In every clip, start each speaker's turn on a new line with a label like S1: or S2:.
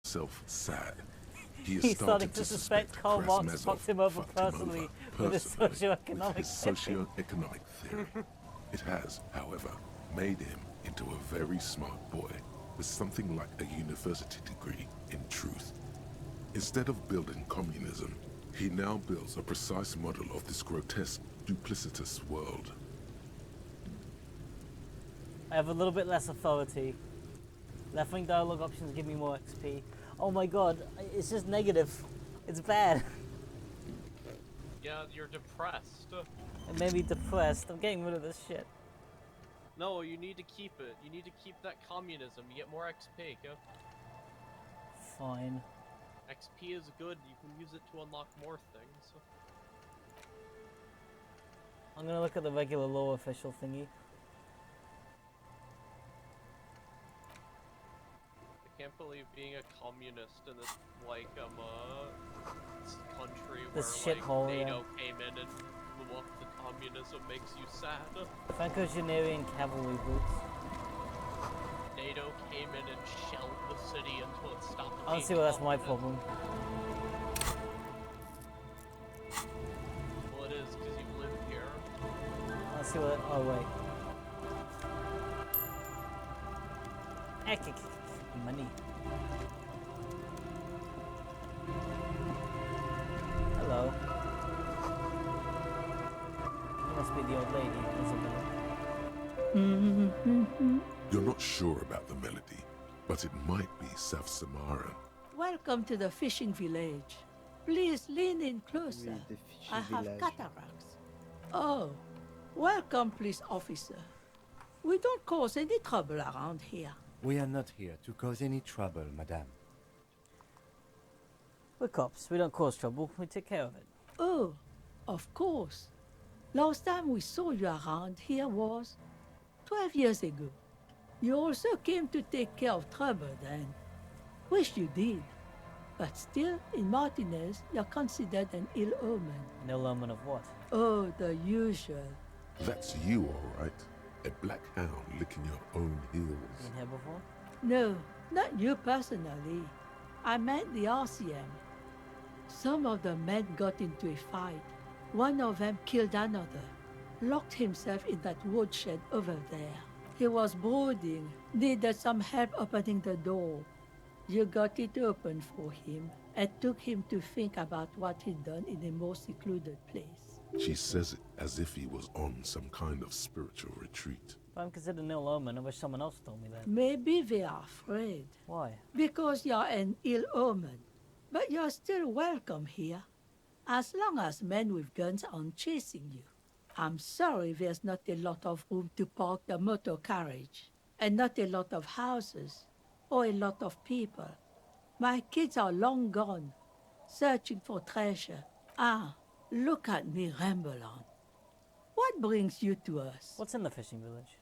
S1: himself sad. He is
S2: He's
S1: starting to suspect
S2: Karl Marx
S1: Krasmazov
S2: fucked him over
S1: fucked him
S2: personally
S1: over
S2: with his socioeconomic
S1: with his
S2: theory.
S1: socioeconomic theory. It has, however, made him into a very smart boy with something like a university degree in truth. Instead of building communism, he now builds a precise model of this grotesque, duplicitous world.
S2: I have a little bit less authority. Left-wing dialogue options give me more XP. Oh my god, it's just negative. It's bad.
S3: Yeah, you're depressed.
S2: It made me depressed. I'm getting rid of this shit.
S3: No, you need to keep it. You need to keep that communism. You get more XP, go.
S2: Fine.
S3: XP is good. You can use it to unlock more things.
S2: I'm gonna look at the regular law official thingy.
S3: I can't believe being a communist in this, like, country
S2: This
S3: where,
S2: shithole,
S3: like,
S2: yeah.
S3: NATO came in and blew up the communism makes you sad.
S2: Franco-Generian cavalry boots.
S3: NATO came in and shelled the city until it stopped being
S2: I don't see why that's my
S3: communist.
S2: problem.
S3: Well, it is, because you live here.
S2: I don't see what. Oh, wait. Money. Hello. You must be the old lady, Isabel.
S1: You're not sure about the melody, but it might be South Samaran.
S4: Welcome to the fishing village. Please lean in closer.
S5: Oui, the fishing
S4: I have
S5: village.
S4: cataracts. Oh, welcome, police officer. We don't cause any trouble around here.
S5: We are not here to cause any trouble, madame.
S2: We're cops. We don't cause trouble. We take care of it.
S4: Oh, of course. Last time we saw you around here was 12 years ago. You also came to take care of trouble then. Wish you did. But still, in Martinez, you're considered an ill omen.
S2: No omen of what?
S4: Oh, the usual.
S1: That's you, all right. A black hound licking your own heels.
S2: Been here before?
S4: No, not you personally. I meant the RCM. Some of the men got into a fight. One of them killed another. Locked himself in that woodshed over there. He was brooding, needed some help opening the door. You got it open for him and took him to think about what he'd done in a more secluded place.
S1: She says it as if he was on some kind of spiritual retreat.
S2: If I'm considered an ill omen, I wish someone else told me that.
S4: Maybe they are afraid.
S2: Why?
S4: Because you're an ill omen. But you're still welcome here, as long as men with guns aren't chasing you. I'm sorry there's not a lot of room to park the motor carriage, and not a lot of houses, or a lot of people. My kids are long gone, searching for treasure. Ah, look at me ramble on. What brings you to us?
S2: What's in the fishing village?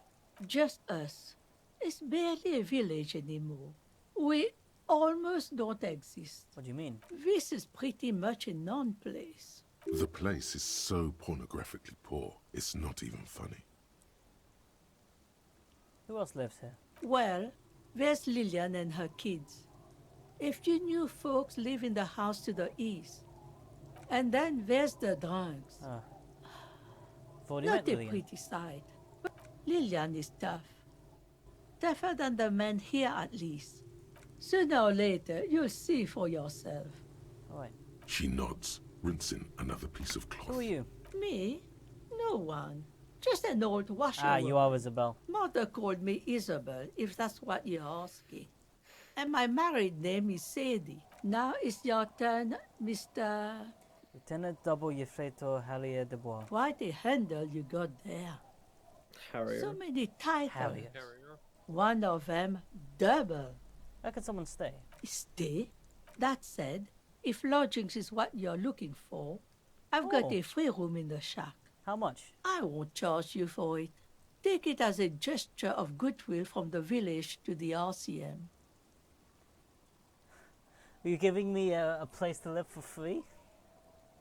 S4: Just us. It's barely a village anymore. We almost don't exist.
S2: What do you mean?
S4: This is pretty much a non-place.
S1: The place is so pornographically poor, it's not even funny.
S2: Who else lives here?
S4: Well, there's Lillian and her kids. A few new folks live in the house to the east. And then there's the drunks.
S2: Ah. Thought you
S4: Not
S2: meant
S4: a
S2: Lillian.
S4: pretty sight. But Lillian is tough. Tougher than the men here, at least. Sooner or later, you'll see for yourself.
S2: Alright.
S1: She nods, rinsing another piece of cloth.
S2: Who are you?
S4: Me? No one. Just an old washerwoman.
S2: Ah, you are Isabel.
S4: Mother called me Isabel, if that's what you're asking. And my married name is Sadie. Now it's your turn, Mr.
S2: Lieutenant Double Yefreto Hallier de Bois.
S4: Quite a handle you got there.
S5: Harrier.
S4: So many titles.
S2: Harrier.
S3: Carrier.
S4: One of them, double.
S2: How can someone stay?
S4: Stay. That said, if lodgings is what you're looking for, I've got
S2: Oh.
S4: a free room in the shack.
S2: How much?
S4: I won't charge you for it. Take it as a gesture of goodwill from the village to the RCM.
S2: Are you giving me a place to live for free?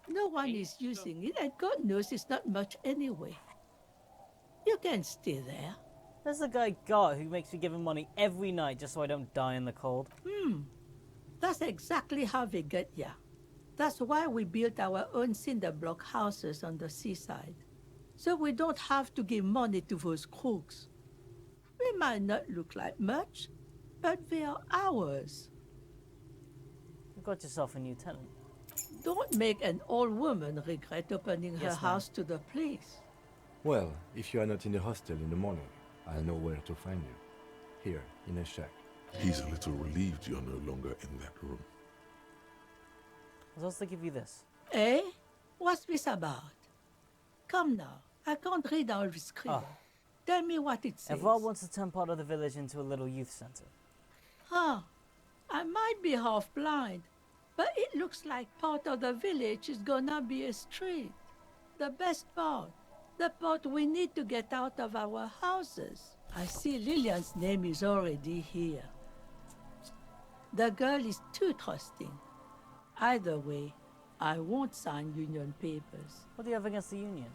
S4: No one is using it, and God knows it's not much anyway. You can stay there.
S2: There's a guy Gart who makes me give him money every night just so I don't die in the cold.
S4: That's exactly how we get here. That's why we built our own cinder block houses on the seaside. So we don't have to give money to those crooks. We might not look like much, but they are ours.
S2: You got yourself a new tenant.
S4: Don't make an old woman regret opening her
S2: Yes, ma'am.
S4: house to the police.
S5: Well, if you are not in the hostel in the morning, I'll know where to find you. Here, in a shack.
S1: He's a little relieved you're no longer in that room.
S2: I was supposed to give you this.
S4: Eh? What's this about? Come now, I can't read all this scribble.
S2: Oh.
S4: Tell me what it says.
S2: Evrard wants to turn part of the village into a little youth center.
S4: Huh. I might be half blind, but it looks like part of the village is gonna be a street. The best part. The part we need to get out of our houses. I see Lillian's name is already here. The girl is too trusting. Either way, I won't sign union papers.
S2: What do you have against the union?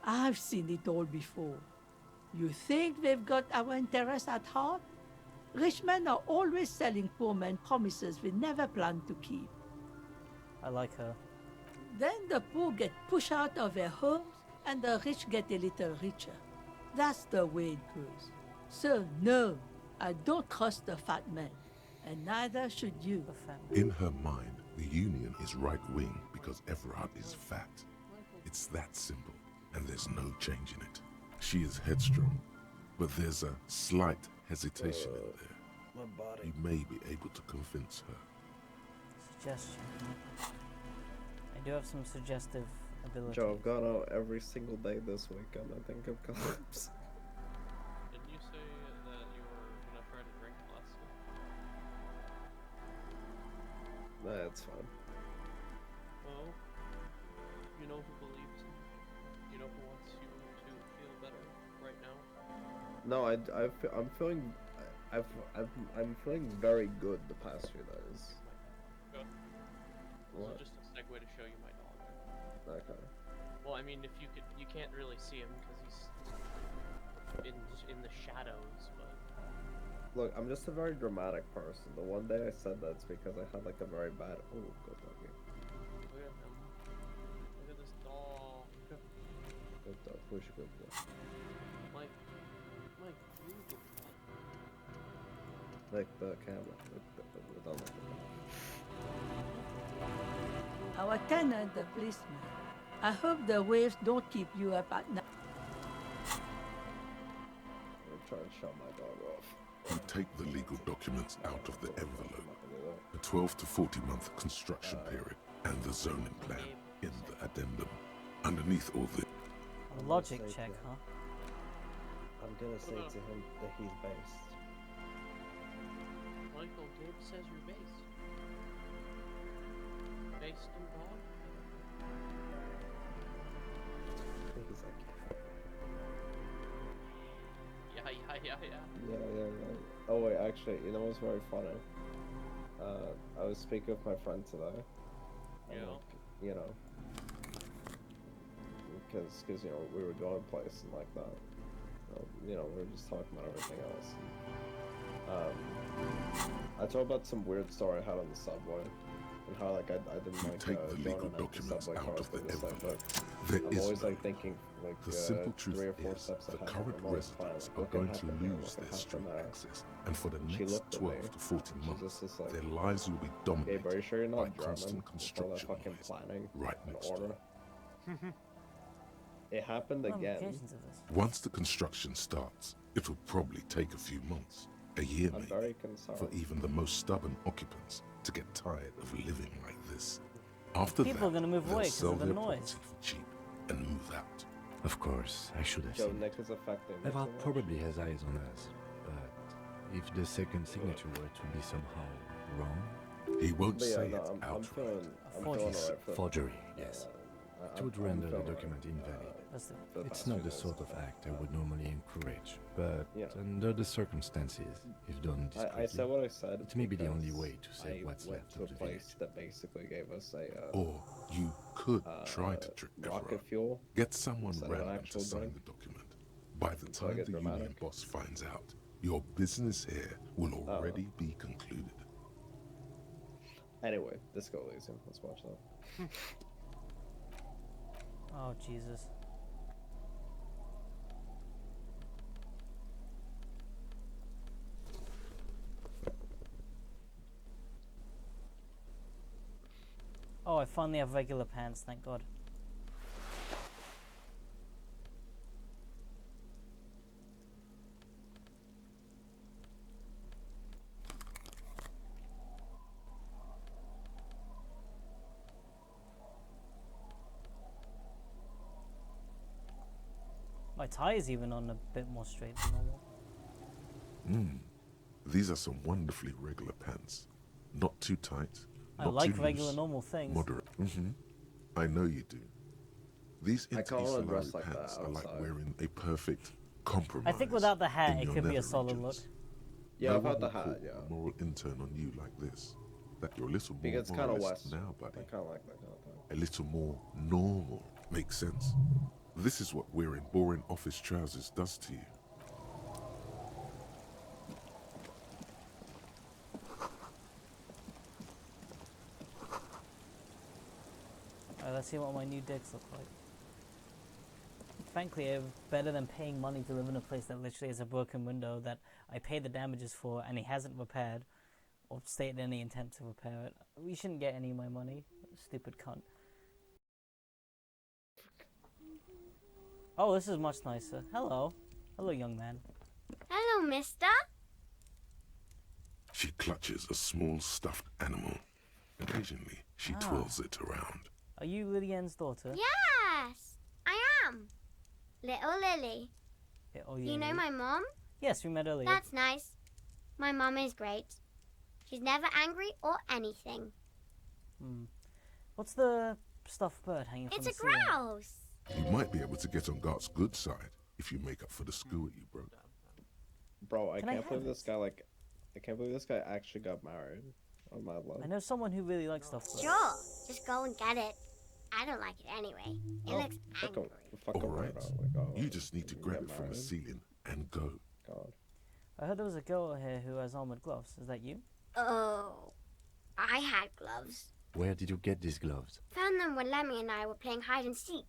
S4: I've seen it all before. You think they've got our interests at heart? Rich men are always selling poor men promises they never plan to keep.
S2: I like her.
S4: Then the poor get pushed out of their homes and the rich get a little richer. That's the way it goes. So no, I don't trust the fat man. And neither should you.
S2: The family.
S1: In her mind, the Union is right-wing because Everard is fat. It's that simple, and there's no changing it. She is headstrong, but there's a slight hesitation in there.
S5: My body.
S1: You may be able to convince her.
S2: Suggestion. I do have some suggestive ability.
S6: Joe, I've gone out every single day this week and I think I've collapsed.
S3: Didn't you say that you were gonna try to drink less?
S6: Nah, it's fine.
S3: Well, you know who believes in you. You know who wants you to feel better right now.
S6: No, I'm feeling, I'm feeling very good the past few days.
S3: Good.
S6: What?
S3: So just a segue to show you my dog.
S6: Okay.
S3: Well, I mean, if you could, you can't really see him because he's in the shadows, but
S6: Look, I'm just a very dramatic person. The one day I said that's because I had like a very bad. Oh, good lucky.
S3: look at him. Look at this dog.
S6: Good dog. Push good boy.
S3: Mike, you good boy.
S6: Like the camera. Don't like the camera.
S4: Our tenant, the policeman. I hope the waves don't keep you up at night.
S6: I'm trying to shut my dog off.
S1: You take the legal documents out of the envelope, a 12 to 40 month construction period, and the zoning plan in the addendum. Underneath all this,
S2: A logic check, huh?
S6: I'm gonna say to him that he's based.
S3: Michael, Gabe says you're based. Based in dog?
S6: He's like,
S3: Yeah.
S6: yeah. Oh wait, actually, you know what's very funny? I was speaking with my friend today. And,
S3: Yeah.
S6: like, you know, because you know we were going places and like that. You know, we were just talking about everything else. I told about some weird story I had on the subway. And how like I didn't
S1: you
S6: like
S1: take the
S6: going
S1: legal
S6: on, like,
S1: documents
S6: subway
S1: out
S6: cars
S1: of the
S6: because, like,
S1: envelope. There
S6: I'm
S1: is
S6: always
S1: no
S6: like thinking like
S1: The simple
S6: 3
S1: truth
S6: or 4
S1: is
S6: steps
S1: the
S6: ahead.
S1: current
S6: I'm always planning,
S1: residents
S6: like,
S1: are
S6: what can
S1: going to
S6: happen there,
S1: lose
S6: what can
S1: their
S6: happen
S1: street
S6: there.
S1: access, and for the
S6: She
S1: next
S6: looked at
S1: 12
S6: me.
S1: to 40
S6: She's
S1: months,
S6: just like,
S1: their lives will be
S6: Gabe, are
S1: dominated
S6: you sure you're
S1: by
S6: not German?
S1: constant
S6: With all that
S1: construction
S6: fucking
S1: noise
S6: planning
S1: right
S6: and
S1: next
S6: order.
S1: door.
S6: It happened again.
S2: Ramifications of this.
S1: Once the construction starts, it will probably take a few months, a year
S6: I'm
S1: maybe,
S6: very concerned.
S1: for even the most stubborn occupants to get tired of living like this. After
S2: People are
S1: that,
S2: gonna move
S1: they'll
S2: away 'cause
S1: sell
S2: of the
S1: their
S2: noise.
S1: property for cheap and move out.
S5: Of course, I should have
S6: Joe,
S5: seen
S6: Nick
S5: it.
S6: is affecting me too
S5: Evrard
S6: much.
S5: probably has eyes on us, but if the second signature were to be somehow wrong,
S1: He won't
S6: But yeah,
S1: say
S6: no,
S1: it
S6: I'm
S1: outright.
S6: feeling
S2: Forgery.
S6: alright for
S5: forgery, yes. It would render the
S6: feeling
S5: document invalid.
S2: That's the
S6: for the
S5: It's
S6: past
S5: not
S6: few
S5: the
S6: days.
S5: sort of act I would normally encourage, but
S6: Yeah.
S5: under the circumstances, if done
S6: I said
S5: discreetly,
S6: what I said.
S5: it may be the only
S6: because
S5: way to save
S6: I
S5: what's
S6: went
S5: left
S6: to
S5: of
S6: a
S5: the
S6: place
S5: village.
S6: that basically gave us a
S1: Or you could try to trick
S6: rocket
S1: Everard.
S6: fuel.
S1: Get someone
S6: instead of an
S1: random to
S6: actual
S1: sign
S6: drink.
S1: the document. By the
S6: So I
S1: time
S6: get
S1: the union
S6: dramatic.
S1: boss finds out, your business here will already be concluded.
S6: Anyway, Disco Elysium. Let's watch that.
S2: Oh, Jesus. Oh, I finally have regular pants, thank God. My tie is even on a bit more straight than normal.
S1: These are some wonderfully regular pants. Not too tight,
S2: I
S1: not
S2: like
S1: too
S2: regular
S1: loose,
S2: normal things.
S1: moderate. I know you do. These
S6: I can't wanna
S1: Inter
S6: dress like that
S1: pants are like
S6: outside.
S1: wearing a perfect compromise.
S2: I think without the hat,
S1: in
S2: it
S1: your
S2: could be a
S1: nether
S2: solid look.
S1: regions.
S6: Yeah,
S1: No
S6: I've
S1: one
S6: had the
S1: will
S6: hat,
S1: call
S6: yeah.
S1: a moral intern on you like this. That you're a little more
S6: Because it's kind of
S1: moralist
S6: west.
S1: now, buddy.
S6: I kind of like that kind of thing.
S1: A little more normal. Makes sense. This is what wearing boring office trousers does to you.
S2: Alright, let's see what my new digs look like. Frankly, it's better than paying money to live in a place that literally has a broken window that I pay the damages for and he hasn't repaired or stated any intent to repair it. We shouldn't get any of my money. Stupid cunt. Oh, this is much nicer. Hello. Hello, young man.
S7: Hello, mister.
S1: She clutches a small stuffed animal. Occasionally, she twirls it around.
S2: Are you Lillian's daughter?
S7: Yes, I am. Little Lily.
S2: Yeah, oh, yeah,
S7: You know
S2: yeah.
S7: my mom?
S2: Yes, we met earlier.
S7: That's nice. My mom is great. She's never angry or anything.
S2: What's the stuffed bird hanging from
S7: It's
S2: the
S7: a
S2: ceiling?
S7: grouse.
S1: You might be able to get on Gart's good side if you make up for the screw you broke.
S6: Bro, I
S2: Can I
S6: can't believe
S2: have
S6: this guy I can't believe this guy actually got married on Mad Love.
S2: I know someone who really likes stuffed birds.
S7: Sure, just go and get it. I don't like it anyway. It
S2: Oh.
S7: looks angry.
S6: Fucking
S1: All right.
S6: weirdo. Like, oh,
S1: You just need to grab
S6: get
S1: it from the
S6: married.
S1: ceiling and go.
S6: God.
S2: I heard there was a girl here who has armored gloves. Is that you?
S7: Oh, I had gloves.
S5: Where did you get these gloves?
S7: Found them when Lemmy and I were playing hide and seek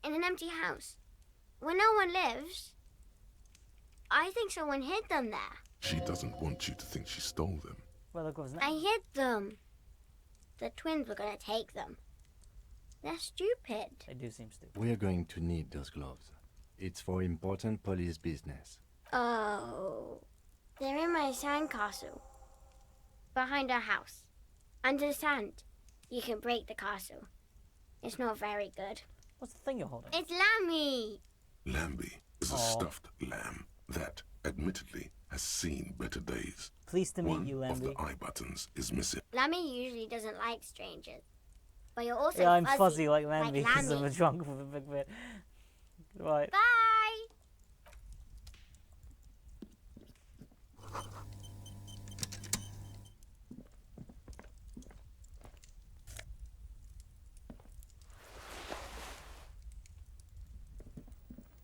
S7: in an empty house where no one lives. I think someone hid them there.
S1: She doesn't want you to think she stole them.
S2: Where the gloves now?
S7: I hid them. The twins were gonna take them. They're stupid.
S2: They do seem stupid.
S5: We're going to need those gloves. It's for important police business.
S7: Oh, they're in my sandcastle. Behind our house. Under the sand. You can break the castle. It's not very good.
S2: What's the thing you're holding?
S7: It's Lammy!
S1: Lambie is a
S2: Aw.
S1: stuffed lamb that, admittedly, has seen better days.
S2: Pleased to meet
S1: One
S2: you,
S1: of the
S2: Lamby.
S1: eye buttons is missing.
S7: Lammy usually doesn't like strangers. But you're also
S2: Yeah, I'm fuzzy like
S7: like
S2: Lamby because I'm a
S7: Lammy.
S2: drunk with a big bit. Right.
S7: Bye!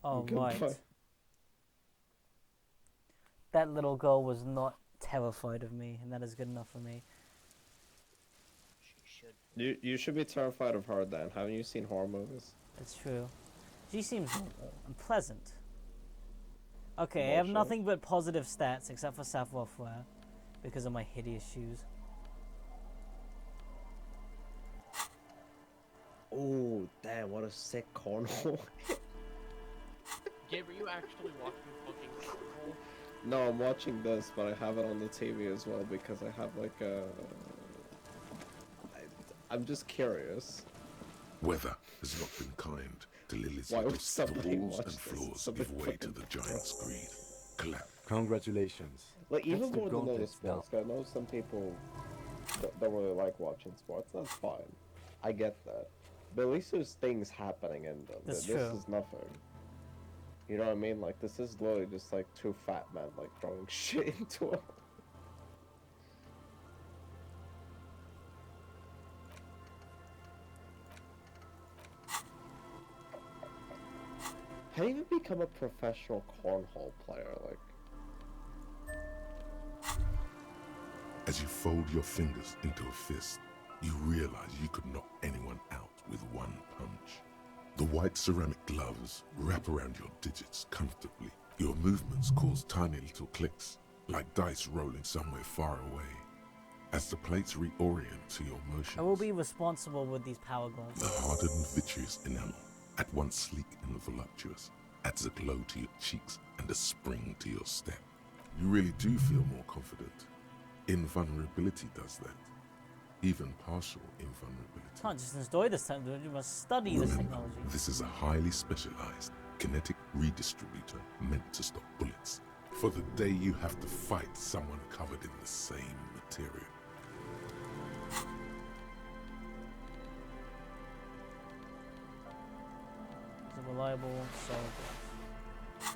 S2: Oh,
S6: Goodbye.
S2: right. That little girl was not terrified of me, and that is good enough for me.
S3: She should.
S6: You should be terrified of her then. Haven't you seen horror movies?
S2: It's true. She seems normal and pleasant. Okay, I
S6: Well,
S2: have
S6: sure.
S2: nothing but positive stats except for savoir-faire because of my hideous shoes.
S6: Oh, damn, what a sick cornhole.
S3: Gabe, are you actually watching fucking cornhole?
S6: No, I'm watching this, but I have it on the TV as well because I have like a... I'm just curious.
S1: Weather has not been kind to Lily's
S6: Why would
S1: little. The
S6: somebody
S1: walls
S6: watch
S1: and
S6: this?
S1: floors
S6: Somebody
S1: give way to
S6: fucking-
S1: the giant's greed. Collapse.
S5: Congratulations.
S6: Like, even
S5: That's the
S6: more than
S5: gauntlet
S6: the sports, I know some people don't really like watching sports. That's fine. I get that. But at least there's things happening in them.
S2: That's
S6: This
S2: true.
S6: is nothing. You know what I mean? Like, this is literally just like two fat men, like, throwing shit into it. How do you even become a professional cornhole player? Like,
S1: As you fold your fingers into a fist, you realize you could knock anyone out with one punch. The white ceramic gloves wrap around your digits comfortably. Your movements cause tiny little clicks, like dice rolling somewhere far away. As the plates reorient to your motions,
S2: I will be responsible with these power gloves.
S1: the hardened vitreous enamel, at once sleek and voluptuous, adds a glow to your cheeks and a spring to your step. You really do feel more confident. Invulnerability does that. Even partial invulnerability.
S2: Can't just enjoy this technology, you must study this
S1: Remember,
S2: technology.
S1: this is a highly specialized kinetic redistributor meant to stop bullets. For the day you have to fight someone covered in the same material.
S2: It's a reliable, solid glass.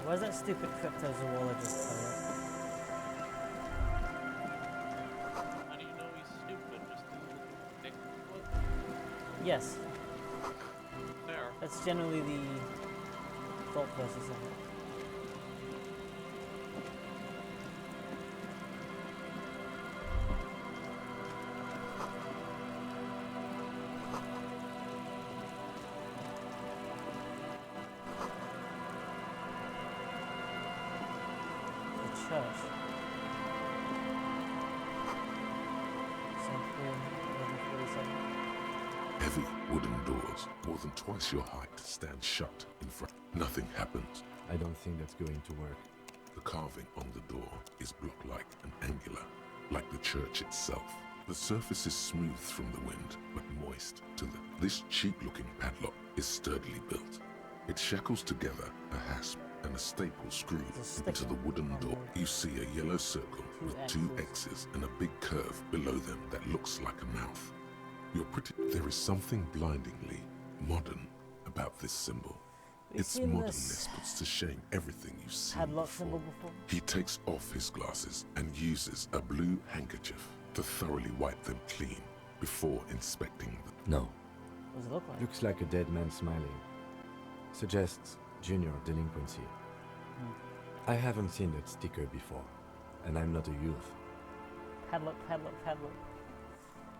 S2: Where's that stupid cryptozoologist fellow?
S3: How do you know he's stupid? Just a thick foot?
S2: Yes,
S3: Fair.
S2: that's generally the thought process of it. The church. St. Quinn, 1147.
S1: Heavy wooden doors, more than twice your height, stand shut in front. Nothing happens.
S5: I don't think that's going to work.
S1: The carving on the door is block-like and angular, like the church itself. The surface is smooth from the wind, but moist to the... This cheap-looking padlock is sturdily built. It shackles together a hasp and a staple screwed
S2: There's a
S1: into
S2: stick
S1: the wooden
S2: on
S1: door.
S2: the-
S1: You see a yellow circle with two X's and a big curve below them that looks like a mouth. You're pretty... There is something blindingly modern about this symbol.
S2: We've
S1: Its
S2: seen
S1: modernness
S2: this
S1: puts to shame everything you've seen
S2: padlock
S1: before.
S2: symbol before.
S1: He takes off his glasses and uses a blue handkerchief to thoroughly wipe them clean before inspecting them.
S5: No.
S2: What does it look like?
S5: Looks like a dead man smiling. Suggests junior delinquency. I haven't seen that sticker before, and I'm not a youth.
S2: Padlock, padlock, padlock.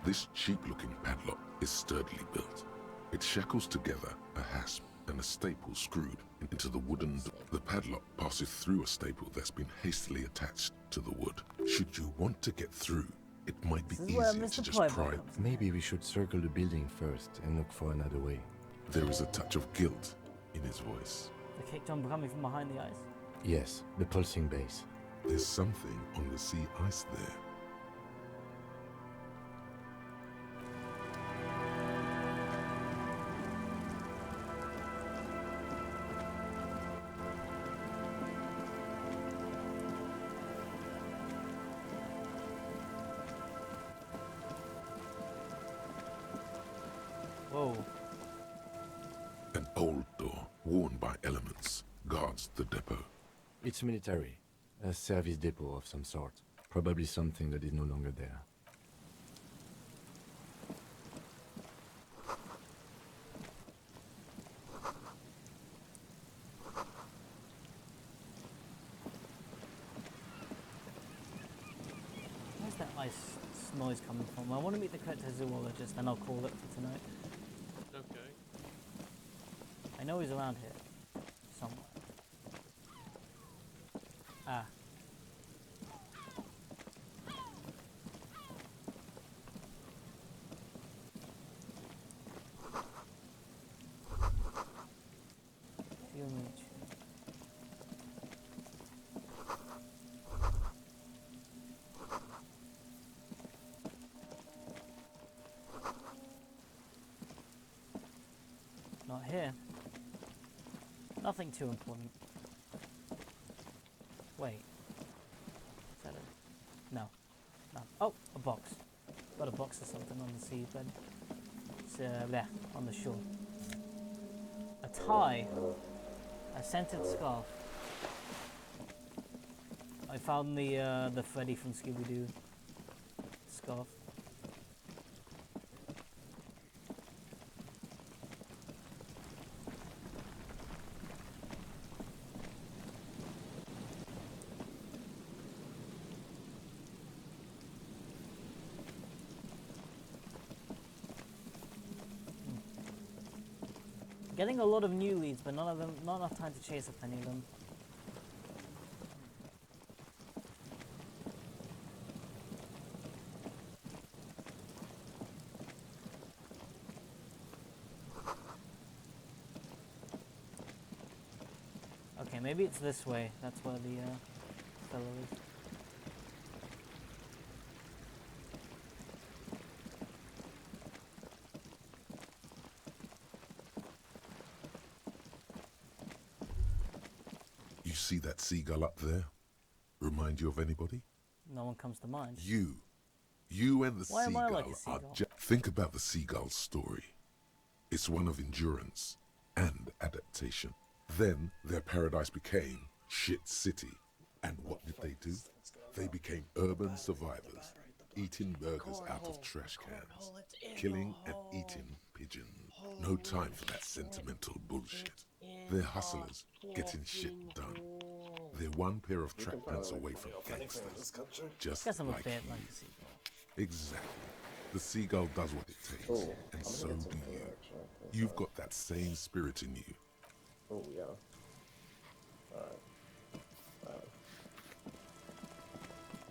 S1: This cheap-looking padlock is sturdily built. It shackles together a hasp and a staple screwed into the wooden door. The padlock passes through a staple that's been hastily attached to the wood. Should you want to get through, it might be
S2: This is where
S1: easier
S2: Mr.
S1: to just
S2: Playboy
S1: pry.
S2: comes in.
S5: Maybe we should circle the building first and look for another way.
S1: There is a touch of guilt in his voice.
S2: The kick drum coming from behind the eyes.
S5: Yes, the pulsing base.
S1: There's something on the sea ice there.
S2: Whoa.
S1: An old door, worn by elements, guards the depot.
S5: It's military. A service depot of some sort. Probably something that is no longer there.
S2: Where's that ice noise coming from? I want to meet the cryptozoologist, then I'll call it for tonight.
S3: Okay.
S2: I know he's around here. Somewhere. Ah. Feel me. Not here. Nothing too important. Wait. Is that a... No. No. Oh, a box. Got a box or something on the seabed. It's there, on the shore. A tie. A scented scarf. I found the Freddy from Scooby-Doo scarf. Getting a lot of new leads, but none of them, not enough time to chase up any of them. Okay, maybe it's this way. That's where the fellow is.
S1: You see that seagull up there? Remind you of anybody?
S2: No one comes to mind.
S1: You and the
S2: Why am I
S1: seagull
S2: like a
S1: are
S2: seagull?
S1: think about the seagull's story. It's one of endurance and adaptation. Then their paradise became Shit City. And what did they do? They became urban survivors, eating burgers out of trash cans, killing and eating pigeons. No time for that sentimental bullshit. They're hustlers, getting shit done. They're one pair of track pants away from gangsters, just
S2: Guess I'm a
S1: like
S2: bit
S1: you.
S2: like a seagull.
S1: Exactly. The seagull does what it takes,
S6: Oh,
S1: and
S6: I'm
S1: so
S6: gonna get
S1: do
S6: some
S1: you.
S6: food, actually.
S1: You've got that same spirit in you.
S6: Oh, yeah. Alright.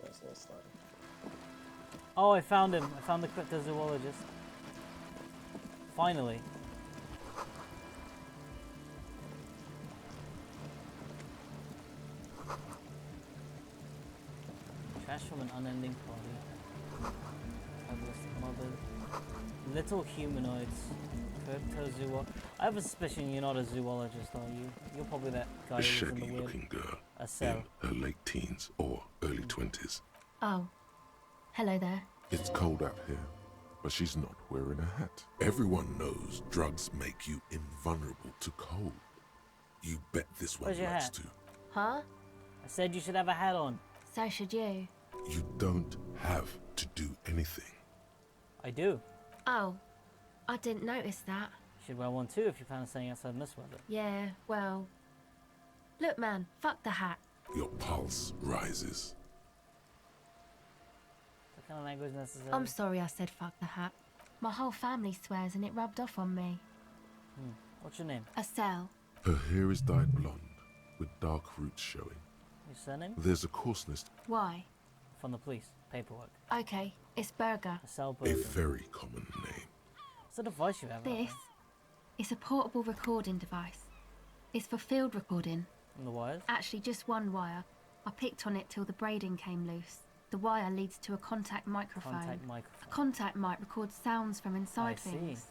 S6: That's nice time.
S2: Oh, I found him. I found the cryptozoologist. Finally. Trash from an unending party. Cannibalistic mother. Little humanoids. Cryptozoologist. I have a suspicion you're not a zoologist, are you? You're probably that guy
S1: A
S2: who lives in the weird
S1: shaggy-looking girl
S2: a cell.
S1: in her late teens or early 20s.
S8: Oh, hello there.
S1: It's cold out here, but she's not wearing a hat. Everyone knows drugs make you invulnerable to cold. You bet this one
S2: Where's your
S1: likes
S2: hat?
S1: to.
S8: Huh?
S2: I said you should have a hat on.
S8: So should you.
S1: You don't have to do anything.
S2: I do.
S8: Oh, I didn't notice that.
S2: You should wear one too if you plan on staying outside in this weather.
S8: Yeah, well. Look, man, fuck the hat.
S1: Your pulse rises.
S2: What kind of language necessary?
S8: I'm sorry I said fuck the hat. My whole family swears and it rubbed off on me.
S2: What's your name?
S8: Estelle.
S1: Her hair is dyed blonde, with dark roots showing.
S2: Your surname?
S1: There's a coarseness,
S8: Why?
S2: From the police. Paperwork.
S8: Okay, it's Burger.
S2: A cell
S1: a
S2: burger.
S1: very common name.
S2: What's the device you have? out
S8: This is a portable recording device. It's for field recording.
S2: there? And the wires?
S8: Actually, just one wire. I picked on it till the braiding came loose. The wire leads to a contact microphone.
S2: Contact
S8: A
S2: microphone.
S8: contact mic records sounds from inside
S2: I see.
S8: things,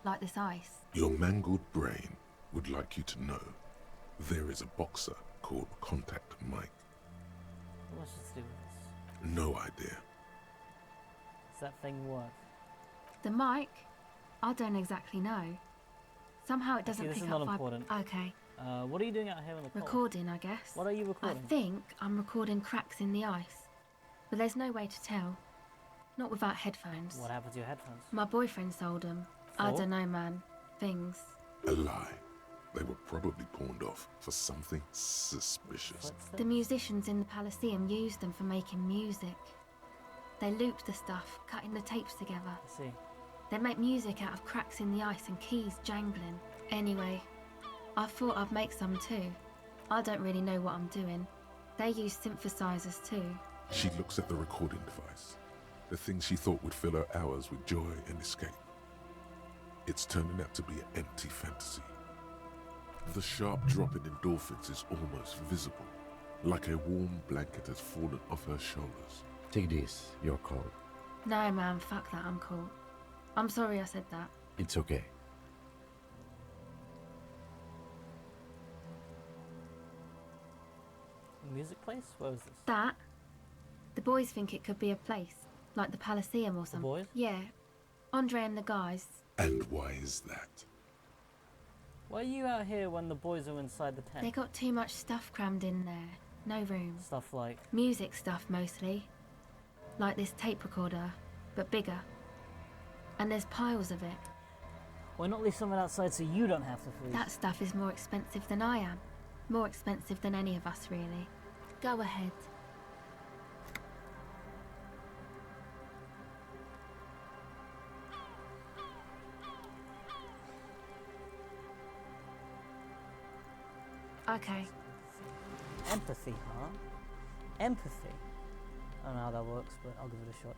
S8: like this ice.
S1: Your mangled brain would like you to know there is a boxer called Contact Mike.
S2: What's this to do with this?
S1: No idea.
S2: Does that thing work?
S8: The mic? I don't exactly know. Somehow it doesn't
S2: this
S8: pick
S2: is
S8: up
S2: not important.
S8: Okay,
S2: What are you doing out here in the cold?
S8: recording, I guess.
S2: What are you
S8: I
S2: recording?
S8: think I'm recording cracks in the ice, but there's no way to tell. Not without headphones.
S2: What happened to your headphones?
S8: My boyfriend sold them. I
S2: For?
S8: don't know, man. Things.
S1: A lie. They were probably pawned off for something suspicious.
S2: What's that?
S8: The musicians in the Palaceum used them for making music. They looped the stuff, cutting the tapes together.
S2: I see.
S8: They make music out of cracks in the ice and keys jangling. Anyway, I thought I'd make some too. I don't really know what I'm doing. They use synthesizers too.
S1: She looks at the recording device, the thing she thought would fill her hours with joy and escape. It's turning out to be an empty fantasy. The sharp drop in endorphins is almost visible, like a warm blanket has fallen off her shoulders.
S5: Take this, you're cold.
S8: No, man, fuck that, I'm cool. I'm sorry I said that.
S5: It's okay.
S2: Music place? Where was this?
S8: That? The boys think it could be a place, like the Palaceum or something.
S2: boys?
S8: Yeah. Andre and the guys.
S1: And why is that?
S2: Why are you out here when the boys are inside the tent?
S8: They got too much stuff crammed in there. No room.
S2: Stuff like...
S8: Music stuff mostly. Like this tape recorder, but bigger. And there's piles of it.
S2: Why not leave some of it outside so you don't have to freeze?
S8: That stuff is more expensive than I am. More expensive than any of us, really. Go ahead. Okay.
S2: Empathy, huh? Empathy. I don't know how that works, but I'll give it a shot.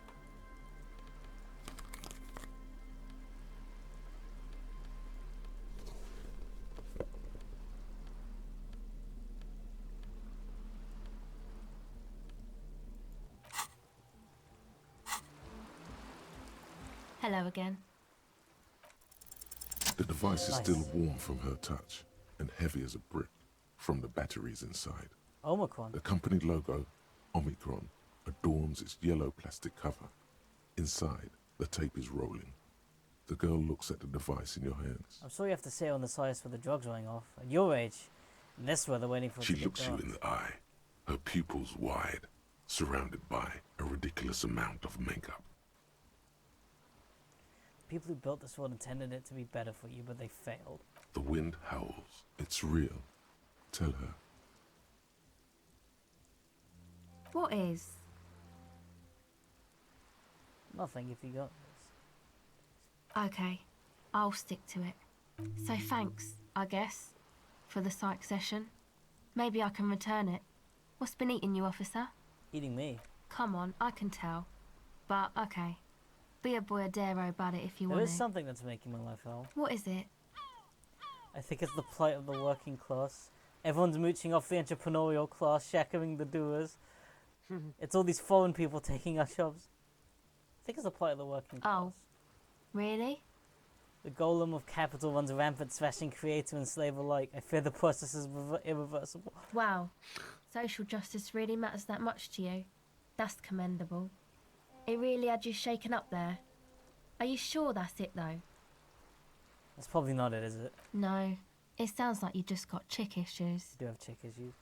S8: Hello again.
S1: The device is
S2: Nice.
S1: still warm from her touch and heavy as a brick from the batteries inside.
S2: Omicron.
S1: The company logo, Omicron, adorns its yellow plastic cover. Inside, the tape is rolling. The girl looks at the device in your hands.
S2: I'm sure you have to sit on the sides for the drugs running off. At your age, in this weather, waiting for it
S1: She
S2: to get
S1: looks you
S2: dark.
S1: in the eye, her pupils wide, surrounded by a ridiculous amount of makeup.
S2: People who built this world intended it to be better for you, but they failed.
S1: The wind howls. It's real. Tell her.
S8: What is?
S2: Nothing if you got this.
S8: Okay, I'll stick to it. So thanks, I guess, for the psych session. Maybe I can return it. What's been eating you, officer?
S2: Eating me.
S8: Come on, I can tell. But, okay. Be a boy Adero about it if you
S2: There
S8: want
S2: is
S8: to.
S2: something that's making my life hell.
S8: What is it?
S2: I think it's the plight of the working class. Everyone's mooching off the entrepreneurial class, shackling the doers. It's all these foreign people taking our jobs. I think it's the plight of the working class.
S8: Oh. Really?
S2: The golem of capital runs rampant, smashing creator and slave alike. I fear the process is irreversible.
S8: Wow. Social justice really matters that much to you? That's commendable. It really had you shaken up there. Are you sure that's it, though?
S2: That's probably not it, is it?
S8: No. It sounds like you just got chick issues.
S2: I do have chick issues.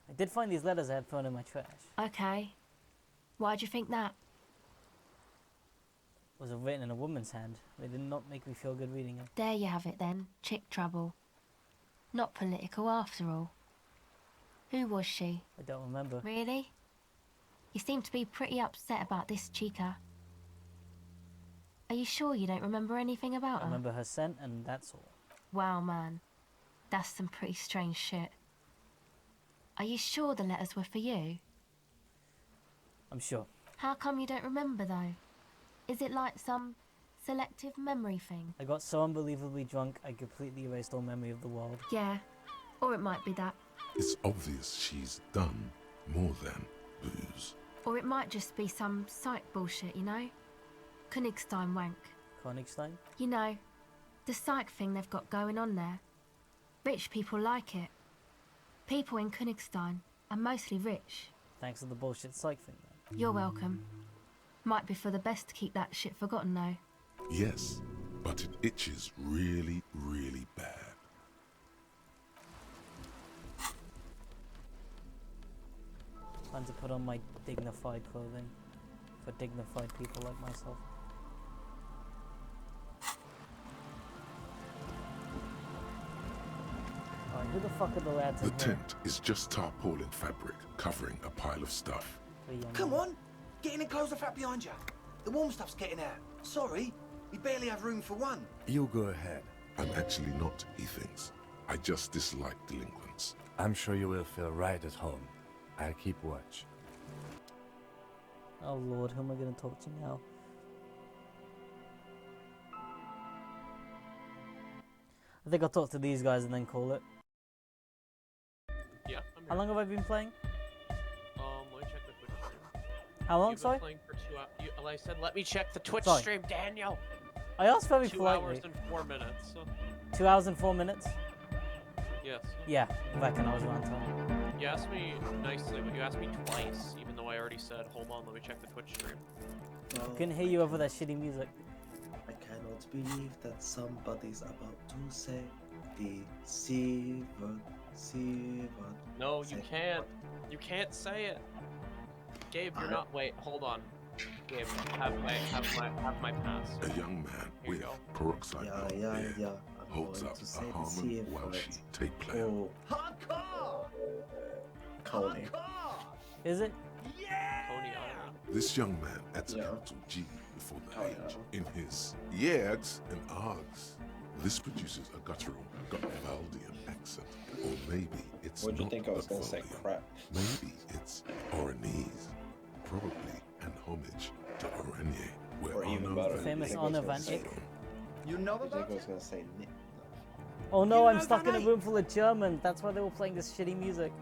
S2: I did find these letters I had thrown in my trash.
S8: Okay. Why'd you think that?
S2: Was it written in a woman's hand? They did not make me feel good reading them.
S8: There you have it then. Chick trouble. Not political after all. Who was she?
S2: I don't remember.
S8: Really? You seem to be pretty upset about this chica. Are you sure you don't remember anything about
S2: I
S8: her?
S2: remember her scent, and that's all.
S8: Wow, man. That's some pretty strange shit. Are you sure the letters were for you?
S2: I'm sure.
S8: How come you don't remember, though? Is it like some selective memory thing?
S2: I got so unbelievably drunk, I completely erased all memory of the world.
S8: Yeah. Or it might be that.
S1: It's obvious she's done more than booze.
S8: Or it might just be some psych bullshit, you know? Königstein wank.
S2: Königstein?
S8: You know, the psych thing they've got going on there. Rich people like it. People in Königstein are mostly rich.
S2: Thanks to the bullshit psych thing, then.
S8: You're welcome. Might be for the best to keep that shit forgotten, though.
S1: Yes, but it itches really, really bad.
S2: Time to put on my dignified clothing. For dignified people like myself. Alright, who the fuck are the lads
S1: The
S2: in here?
S1: tent is just tarpaulin fabric covering a pile of stuff.
S2: Three young
S9: Come
S2: men.
S9: on, get in and close the flap behind you. The warm stuff's getting out. Sorry, we barely have room for one.
S5: You go ahead.
S1: I'm actually not, he thinks. I just dislike delinquents.
S5: I'm sure you will feel right at home. I'll keep watch.
S2: Oh lord, who am I gonna talk to now? I think I'll talk to these guys and then call it.
S3: Yeah, I'm here.
S2: How long have I been playing?
S3: Let me check the Twitch stream.
S2: How long,
S3: You've been
S2: sorry?
S3: playing for 2 hours. Like I said, let me check the Twitch
S2: Sorry.
S3: stream, Daniel.
S2: I asked very
S3: 2
S2: politely.
S3: hours and 4 minutes.
S2: 2 hours and 4 minutes?
S3: Yes.
S2: Yeah, I reckon I was around time.
S3: You asked me nicely, but you asked me twice, even though I already said, hold on, let me check the Twitch stream.
S10: Well,
S2: Couldn't hear you over that shitty music.
S10: I cannot believe that somebody's about to say the C word, C word.
S3: No,
S10: Say
S3: you can't.
S10: what?
S3: You can't say it. Gabe, you're
S10: I-
S3: not. Wait, hold on. Gabe, have my pass.
S1: A young man
S3: Here you
S1: with
S3: go.
S1: peroxide
S10: Yeah,
S1: blonde
S10: yeah,
S1: hair
S10: yeah. I'm
S1: holds
S10: going
S1: up
S10: to say
S1: a
S10: the C
S1: Harmon
S10: word.
S1: Welshi tape player.
S10: Oh,
S9: Hardcore!
S10: Coney.
S9: Hardcore!
S2: Is it?
S3: Tony Island.
S1: This young man adds a
S10: Yeah.
S1: capital G before the
S10: Oh,
S1: H in his yegs and args. This produces a guttural Gotvaldian accent. Or maybe it's
S6: What'd you
S1: not
S6: think I was gonna say?
S1: Gotvaldian.
S6: Crap.
S1: Maybe it's Oranese. Probably an homage to Oranje, where
S6: Or even
S1: Arno
S6: better,
S1: van
S2: Famous
S1: Eyck
S2: Arno
S1: is
S2: van Eyck.
S1: from.
S9: You know
S6: I think
S9: about
S6: I was
S9: it?
S6: gonna say Nick.
S2: Oh no,
S9: You
S2: I'm
S9: know
S2: stuck in a
S9: Van
S2: room full of Germans. That's why they were playing this shitty music.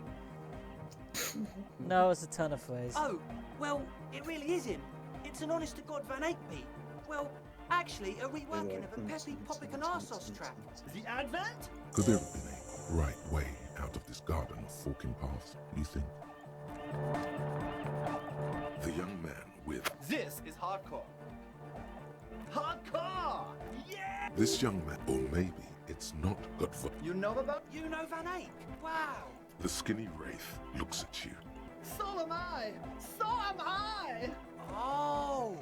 S2: No, it's a turn of phrase.
S9: Oh, well, it really is him. It's an honest-to-God Van Eyck beat. Well, actually, a reworking of a Peppy Popic and Arsos track. The Advent?
S1: Could there have been a right way out of this garden of forking paths, you think? The young man with
S9: This is hardcore. Hardcore! Yeah!
S1: this young man, or maybe it's not
S9: You know Van Eyck? Wow!
S1: The skinny wraith looks at you.
S9: So am I! So am I! Oh!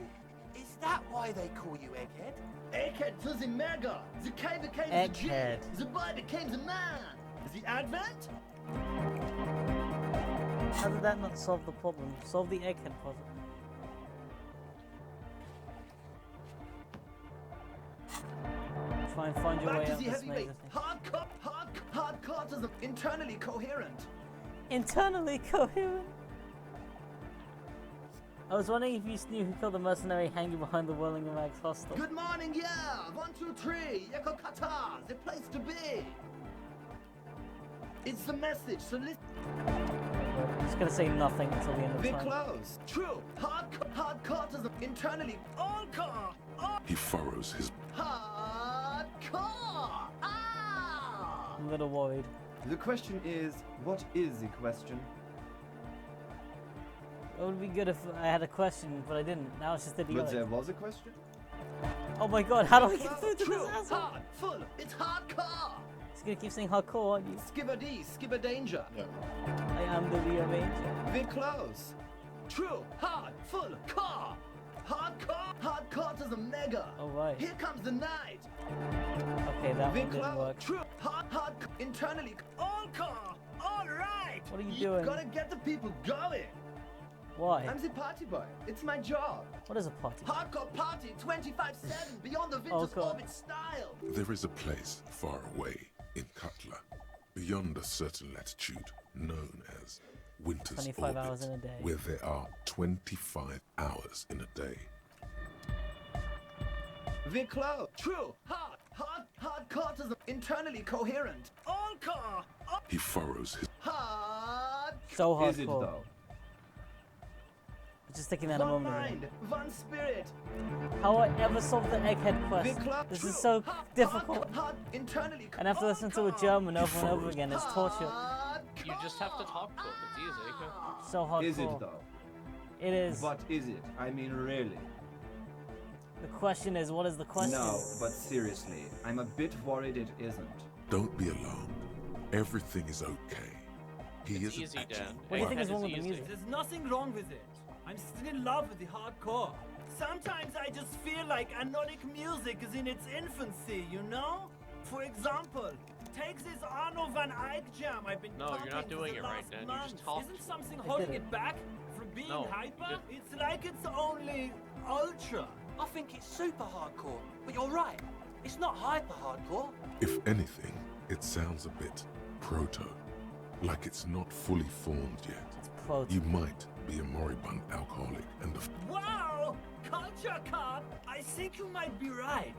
S9: Is that why they call you Egghead? Egghead to the mega! The K became the G!
S2: Egghead.
S9: The boy became the man! The Advent?
S2: How did that not solve the problem? Solve the egghead puzzle. Try and find your
S9: Back
S2: way
S9: to
S2: out
S9: the
S2: this
S9: heavyweight!
S2: maze, I think.
S9: Hardcore to the internally coherent!
S2: Internally coherent. I was wondering if you knew who killed the mercenary hanging behind the Whirling-In-Rags hostel.
S9: Good morning, yeah! 1, 2, 3! Yeko Kata! The place to be! It's the message, so listen.
S2: I'm just gonna say nothing until the end of
S9: We're
S2: time.
S9: close. True. Hardcore to the internally. All core.
S1: He furrows his
S9: Hardcore. Ah!
S2: I'm a little worried.
S11: The question is, what is the question?
S2: It would be good if I had a question, but I didn't. Now it's just
S11: But
S2: idiotic.
S11: there was a question?
S2: Oh my god, how do I get through to
S9: True.
S2: this asshole?
S9: Hard. Full. It's hardcore.
S2: He's gonna keep saying hardcore, aren't you?
S9: Skibber D. Skibber danger.
S6: Yeah.
S2: I am the rearranger.
S9: We're close. True. Hard. Full. Core. Hardcore. Hardcore to the mega.
S2: Alright.
S9: Here comes the night.
S2: Okay, that
S9: We're
S2: one didn't
S9: close.
S2: work.
S9: True. Hard. Internally. All core. All right.
S2: What are you
S9: You
S2: doing?
S9: gotta get the people going.
S2: Why?
S9: I'm the party boy. It's my job.
S2: What is a party?
S9: Hardcore party 25/7 beyond the
S2: Oh,
S9: vintage
S2: God.
S9: orbit style.
S1: There is a place far away in Cutler, beyond a certain latitude, known as Winter's
S2: 25
S1: Orbit,
S2: hours in a day.
S1: where there are 25 hours in a day.
S9: We're close. True. Hardcore to the internally coherent. All core.
S1: He furrows his
S9: Hard.
S2: So hardcore.
S11: Is it though?
S2: I'm just thinking that a
S9: One
S2: moment ago.
S9: mind, one spirit.
S2: How I ever solve the egghead
S9: We're
S2: quest?
S9: close.
S2: This
S9: True.
S2: is so difficult.
S9: Internally.
S2: And I have to listen to a German over and over again. It's torture.
S3: You just have to talk to him. It's easy.
S2: So hardcore.
S11: Is it though?
S2: It is.
S11: What is it? I mean, really?
S2: The question is, what is the question?
S11: No, but seriously, I'm a bit worried it isn't.
S1: Don't be alarmed. Everything is okay. He
S3: It's
S1: isn't
S3: easy,
S1: actually.
S3: Dan.
S2: What do you think
S3: Egghead
S2: is wrong with the
S3: easy.
S2: music?
S12: There's nothing wrong with it. I'm still in love with the hardcore. Sometimes I just feel like anodic music is in its infancy, you know? For example, take this Arno van Eyck jam I've been
S3: No, you're not
S12: pumping for
S3: doing
S12: the
S3: it right,
S12: last
S3: Dan. You
S12: month.
S3: just talked
S12: Isn't
S3: to
S12: something
S2: I
S12: holding
S2: did
S12: it back from being
S3: No, you
S12: hyper?
S3: didn't.
S12: It's like it's only ultra.
S9: I think it's super hardcore, but you're right. It's not hyper hardcore.
S1: If anything, it sounds a bit proto, like it's not fully formed yet.
S2: It's pro.
S1: You might be a moribund alcoholic and
S12: Wow! Culture Cop, I think you might be right.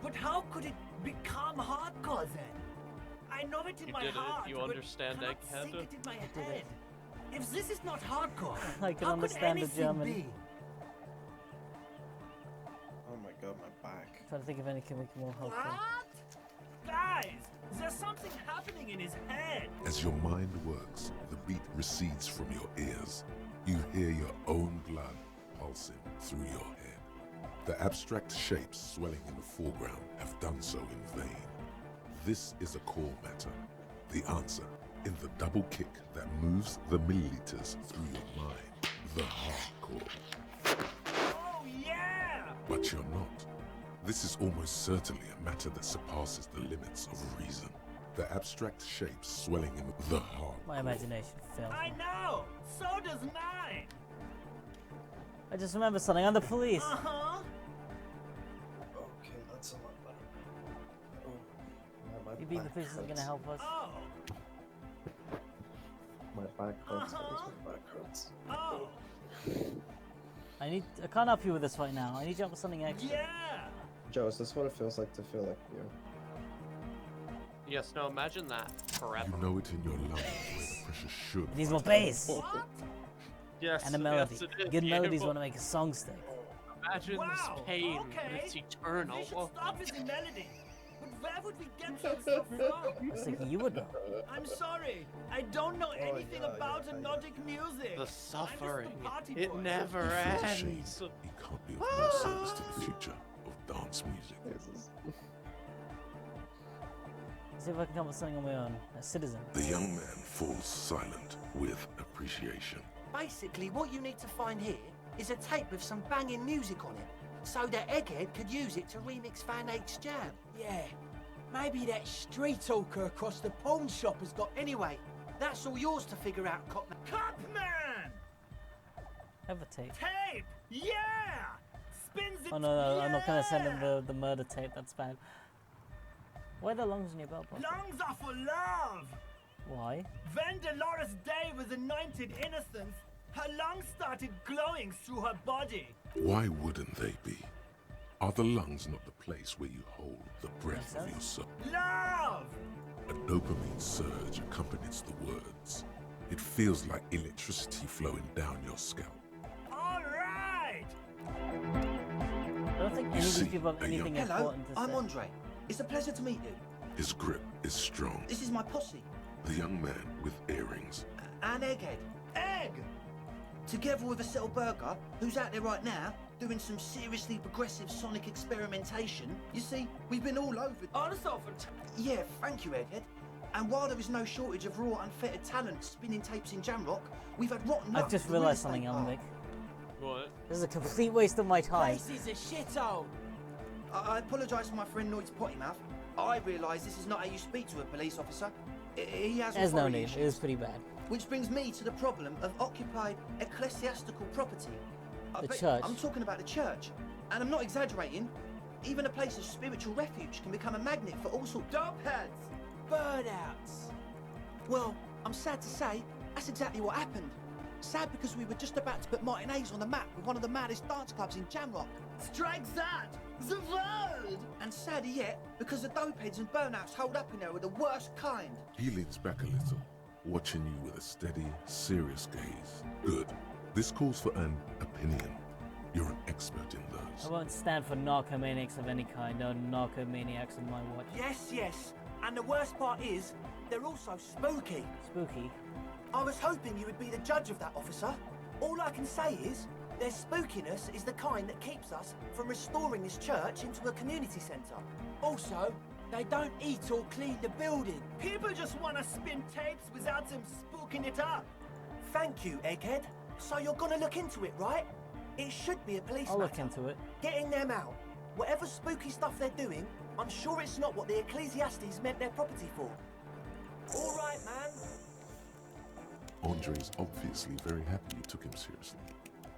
S12: But how could it become hardcore then? I know it in
S3: You
S12: my
S3: did it.
S12: heart,
S3: You
S12: but
S3: understand
S12: cannot
S3: Egghead?
S12: think it in my head. If this is not hardcore,
S2: I can
S12: how
S2: understand the
S12: could anything
S2: German.
S12: be?
S6: Oh my god, my back.
S2: Trying to think of anything we can more help with.
S12: What? Guys, there's something happening in his head.
S1: as your mind works, the beat recedes from your ears. You hear your own blood pulsing through your head. The abstract shapes swelling in the foreground have done so in vain. This is a core matter. The answer in the double kick that moves the milliliters through your mind. The hardcore.
S12: Oh yeah!
S1: But you're not. This is almost certainly a matter that surpasses the limits of reason. The abstract shapes swelling in the hardcore.
S2: My imagination failed.
S12: I know. So does mine.
S2: I just remember something. I'm the police.
S12: Uh huh.
S10: Okay, that's a lot better.
S2: Maybe the police isn't gonna help us.
S12: Oh,
S6: My back hurts. My back hurts.
S12: oh,
S2: I can't help you with this right now. I need you up with something extra.
S12: yeah.
S6: Joe, is this what it feels like to feel like you?
S3: Yes, no, imagine that forever.
S1: You know it in your lungs where the pressure should.
S2: It needs more bass
S12: What?
S3: Yes,
S2: and a melody.
S3: yes, it is.
S2: Good
S3: Yeah,
S2: melodies
S3: well,
S2: want to make a song stick.
S3: Imagine
S12: Wow,
S3: this pain,
S12: okay.
S3: but it's eternal.
S12: We should start with the melody. But where would we get that stuff from?
S2: I was thinking you would know.
S12: I'm sorry. I don't know anything about Nordic music.
S3: The
S12: I'm just the
S3: suffering,
S12: party
S3: it
S12: boy.
S3: never
S1: He feels ashamed.
S3: ends.
S1: He can't be of more service to the future of dance music.
S6: Jesus.
S2: See if I can come up with something on my own. A citizen.
S1: The young man falls silent with appreciation.
S9: Basically, what you need to find here is a tape with some banging music on it, so that Egghead could use it to remix Van Eyck's Jam. Yeah, maybe that street hawker across the pawn shop has got... Anyway, that's all yours to figure out, Copman.
S12: Copman!
S2: Have a tape.
S12: Tape! Yeah! Spins it.
S2: Oh no, I'm not gonna send him
S12: yeah!
S2: the murder tape. That's bad. Why are there lungs in your belt pocket?
S12: Lungs are for love!
S2: Why?
S12: When Dolores Day was anointed innocence, her lungs started glowing through her body.
S1: Why wouldn't they be? Are the lungs not the place where you hold the breath of your soul?
S12: Love!
S1: A dopamine surge accompanies the words. It feels like electricity flowing down your scalp.
S12: All right!
S2: I don't think any of these
S1: see,
S2: people have
S1: a young-
S2: anything
S9: Hello,
S2: important to
S9: I'm
S2: say.
S9: Andre. It's a pleasure to meet you.
S1: His grip is strong.
S9: This is my posse.
S1: The young man with earrings.
S9: And Egghead.
S12: Egg!
S9: Together with a Settle Burger, who's out there right now, doing some seriously progressive sonic experimentation. You see, we've been all over... Yeah, thank you, Egghead. And while there is no shortage of raw, unfettered talent spinning tapes in Jamrock, we've had rotten luck
S2: I've just
S9: with the real
S2: realised
S9: estate
S2: something,
S9: part.
S2: Almec.
S3: What?
S2: This is a complete waste of my time.
S9: This is a shithole. I apologise for my friend Noid's potty mouth. I realise this is not how you speak to a police officer. He has
S2: There's no
S9: authority
S2: need.
S9: issues.
S2: It was pretty bad.
S9: Which brings me to the problem of occupied ecclesiastical property.
S2: The
S9: But
S2: church.
S9: I'm talking about the church. And I'm not exaggerating. Even a place of spiritual refuge can become a magnet for all sorts of dopeheads. Burnouts. Well, I'm sad to say, that's exactly what happened. Sad because we were just about to put Martinez on the map with one of the maddest dance clubs in Jamrock. Strike that! The word! And sadder yet, because the dopeheads and burnouts hold up in there are the worst kind.
S1: He leans back a little, watching you with a steady, serious gaze. Good. This calls for an opinion. You're an expert in
S2: I
S1: those.
S2: won't stand for narcomaniacs of any kind. No narcomaniacs on my watch.
S9: Yes. And the worst part is, they're also spooky.
S2: Spooky.
S9: I was hoping you would be the judge of that, officer. All I can say is, their spookiness is the kind that keeps us from restoring this church into a community centre. Also, they don't eat or clean the building.
S12: People just want to spin tapes without them spooking it up.
S9: Thank you, Egghead. So you're gonna look into it, right? It should be a police
S2: I'll look
S9: matter.
S2: into it.
S9: Getting them out. Whatever spooky stuff they're doing, I'm sure it's not what the Ecclesiastes meant their property for. All right, man.
S1: Andre is obviously very happy you took him seriously.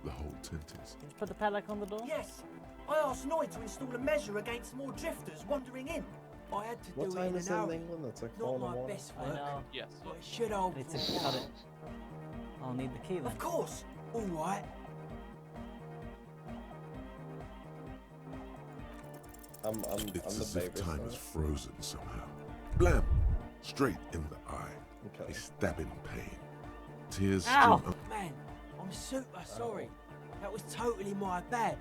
S1: The whole tent is.
S2: Did you put the padlock on the door?
S9: Yes, I asked Noid to install a measure against more drifters wandering in. I had to
S6: What
S9: do it
S6: time
S9: in
S6: is
S9: an
S6: it in
S9: hour.
S6: England? It's like
S9: Not
S6: 4 in the
S9: my
S6: morning.
S9: best
S2: I
S9: work,
S2: know.
S3: Yes.
S9: but it should hold.
S2: I need to
S9: for a
S2: cut
S9: while.
S2: it. I'll need the key then.
S9: Of course. All right.
S6: I'm
S1: It's
S6: the
S1: as if
S6: baby.
S1: time
S6: so-
S1: is frozen somehow. Blam! Straight in the eye.
S6: Okay.
S1: A stabbing pain. Tears
S2: Ow!
S1: stream
S9: Man, I'm super sorry. That was totally my bad.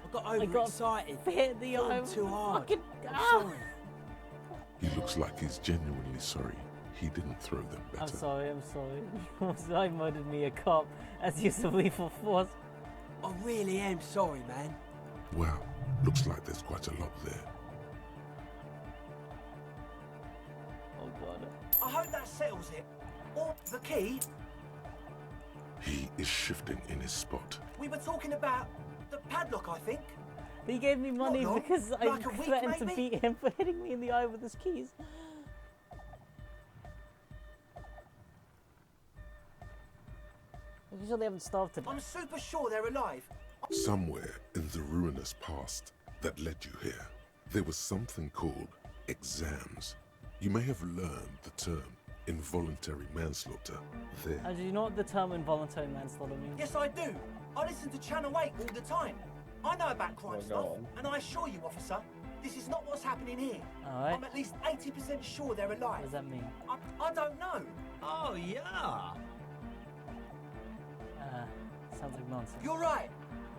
S9: I got
S2: I got
S9: overexcited.
S2: Hit the
S9: Thought
S2: eye.
S9: too hard.
S2: Fucking.
S9: I'm
S2: Ow!
S9: sorry.
S1: He looks like he's genuinely sorry. He didn't throw them better.
S2: I'm sorry. I murdered me a cop as use of lethal force.
S9: I really am sorry, man.
S1: Well, looks like there's quite a lot there.
S2: Oh god.
S9: I hope that settles it. Or the key.
S1: He is shifting in his spot.
S9: We were talking about the padlock, I think.
S2: He gave me money
S9: long?
S2: because I
S9: Like a week,
S2: threatened to
S9: maybe?
S2: beat him for hitting me in the eye with his keys. Are you sure they haven't starved to death?
S9: I'm super sure they're alive.
S1: Somewhere in the ruinous past that led you here, there was something called exams. You may have learned the term involuntary manslaughter there.
S2: Do you know what the term involuntary manslaughter means?
S12: Yes, I do. I listen to Channel 8 all the time. I know about crime
S6: Well, go
S12: stuff,
S6: on.
S12: and I assure you, officer, this is not what's happening here.
S2: Alright.
S12: I'm at least 80% sure they're
S2: What
S12: alive.
S2: does that mean?
S12: I don't know.
S13: Oh, yeah.
S2: Sounds like nonsense.
S12: You're right.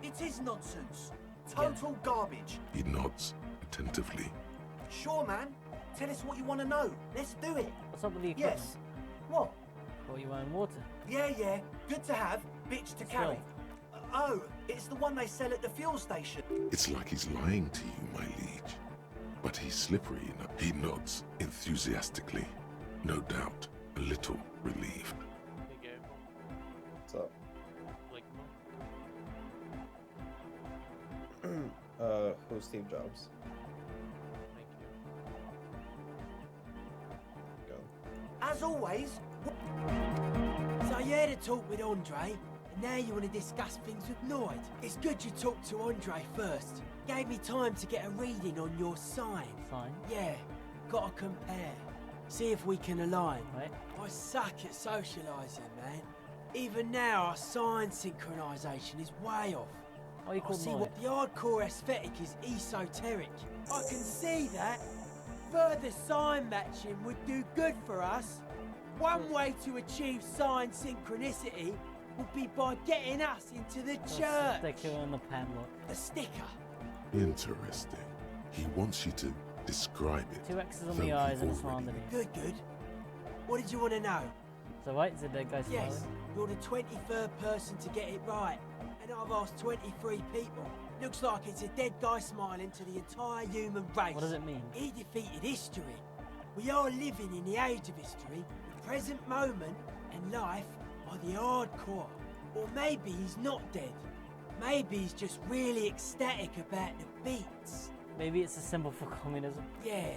S12: It is nonsense. Total garbage.
S1: He nods attentively.
S12: Sure, man. Tell us what you want to know. Let's do it.
S2: What's up with the equipment?
S12: Yes. What?
S2: Thought you were in water.
S12: Yeah. Good to have, bitch to carry. Oh, it's the one they sell at the fuel station.
S1: It's like he's lying to you, my liege. But he's slippery enough. He nods enthusiastically. No doubt, a little relieved.
S3: Hey, Gabe.
S6: What's up?
S3: Like,
S6: Who's Steve Jobs?
S3: thank you.
S6: Go.
S12: As always.
S14: So you had a talk with Andre, and now you want to discuss things with Lloyd. It's good you talked to Andre first. Gave me time to get a reading on your sign.
S2: Sign?
S14: Yeah, gotta compare. See if we can align.
S2: Right.
S14: I suck at socialising, man. Even now, our sign synchronisation is way off.
S2: What are you
S14: I
S2: called
S14: see
S2: Lloyd?
S14: what the hardcore aesthetic is esoteric. I can see that. Further sign matching would do good for us. One way to achieve sign synchronicity would be by getting us into the church.
S2: Sticker in the padlock.
S14: A sticker.
S1: Interesting. He wants you to describe it.
S2: 2 X's on
S1: though
S2: the eyes and a
S1: you've
S2: smile
S1: already-
S2: underneath.
S14: Good. What did you want to know?
S2: So right, is it that guy smiling?
S14: Yes, you're the 23rd person to get it right. And I've asked 23 people. Looks like it's a dead guy smiling to the entire human race.
S2: What does it mean?
S14: He defeated history. We are living in the age of history. The present moment and life are the hardcore. Or maybe he's not dead. Maybe he's just really ecstatic about the beats.
S2: Maybe it's a symbol for communism.
S14: Yeah,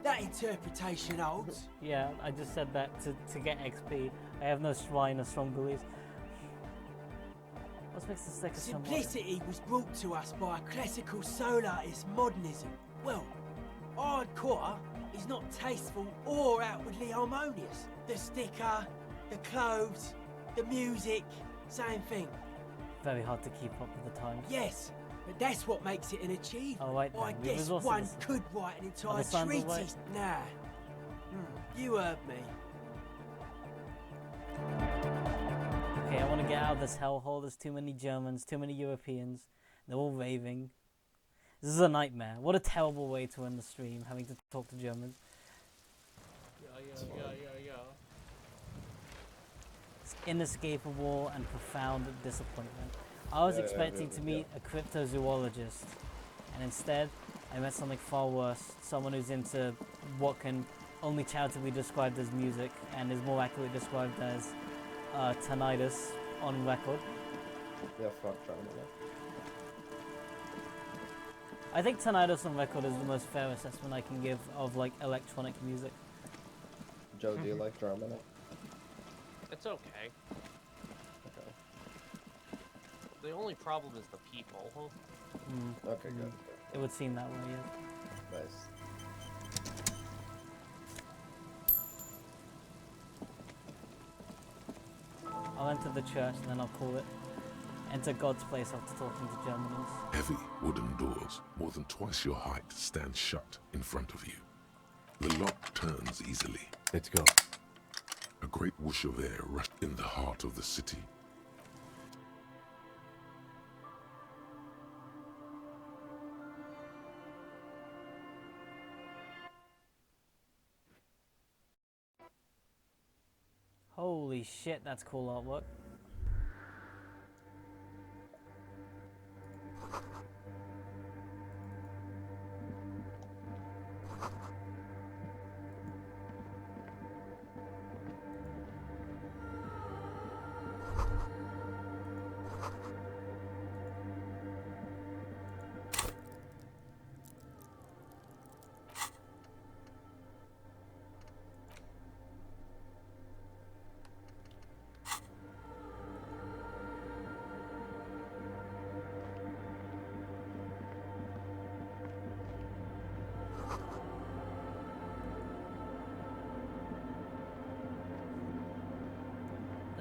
S14: that interpretation holds.
S2: Yeah, I just said that to get XP. I have no shrine or strong beliefs. What makes the sticker so modern?
S14: Simplicity was brought to us by a classical solarist modernism. Well, hardcore is not tasteful or outwardly harmonious. The sticker, the clothes, the music, same thing.
S2: Very hard to keep up with the times.
S14: Yes, but that's what makes it an achievement.
S2: Oh, right
S14: I
S2: then. We've
S14: guess
S2: exhausted
S14: one
S2: this.
S14: could write an
S2: Are
S14: entire
S2: the signs all right?
S14: treatise. Nah. You heard me.
S2: Okay, I want to get out of this hellhole. There's too many Germans, too many Europeans. They're all raving. This is a nightmare. What a terrible way to end the stream, having to talk to Germans.
S3: Yeah.
S2: It's inescapable and profound disappointment. I was expecting to meet a cryptozoologist, and instead I met something far worse. Someone who's into what can only charitably described as music and is more accurately described as tinnitus on record.
S6: Yeah, fuck China.
S2: I think tinnitus on record is the most fair assessment I can give of like electronic music.
S6: Joe, do you like German?
S3: It's okay.
S6: Okay.
S3: The only problem is the people.
S6: Okay, good.
S2: It would seem that way, yeah.
S6: Nice.
S2: I'll enter the church and then I'll call it. Enter God's place after talking to Germans.
S1: Heavy wooden doors, more than twice your height, stand shut in front of you. The lock turns easily.
S5: Let's go.
S1: A great whoosh of air rushed in the heart of the city.
S2: Holy shit, that's cool artwork.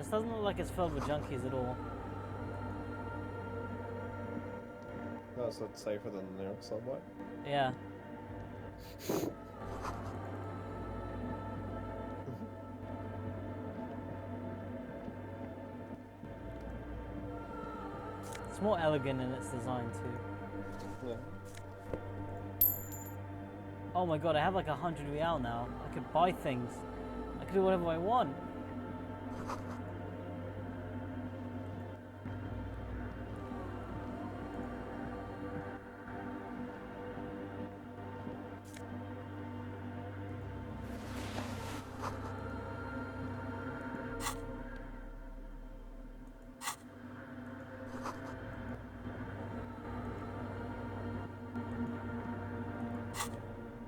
S2: This doesn't look like it's filled with junkies at all.
S6: No, so it's safer than the New York subway?
S2: Yeah. It's more elegant in its design too.
S6: Yeah.
S2: Oh my god, I have like 100 real now. I could buy things. I could do whatever I want.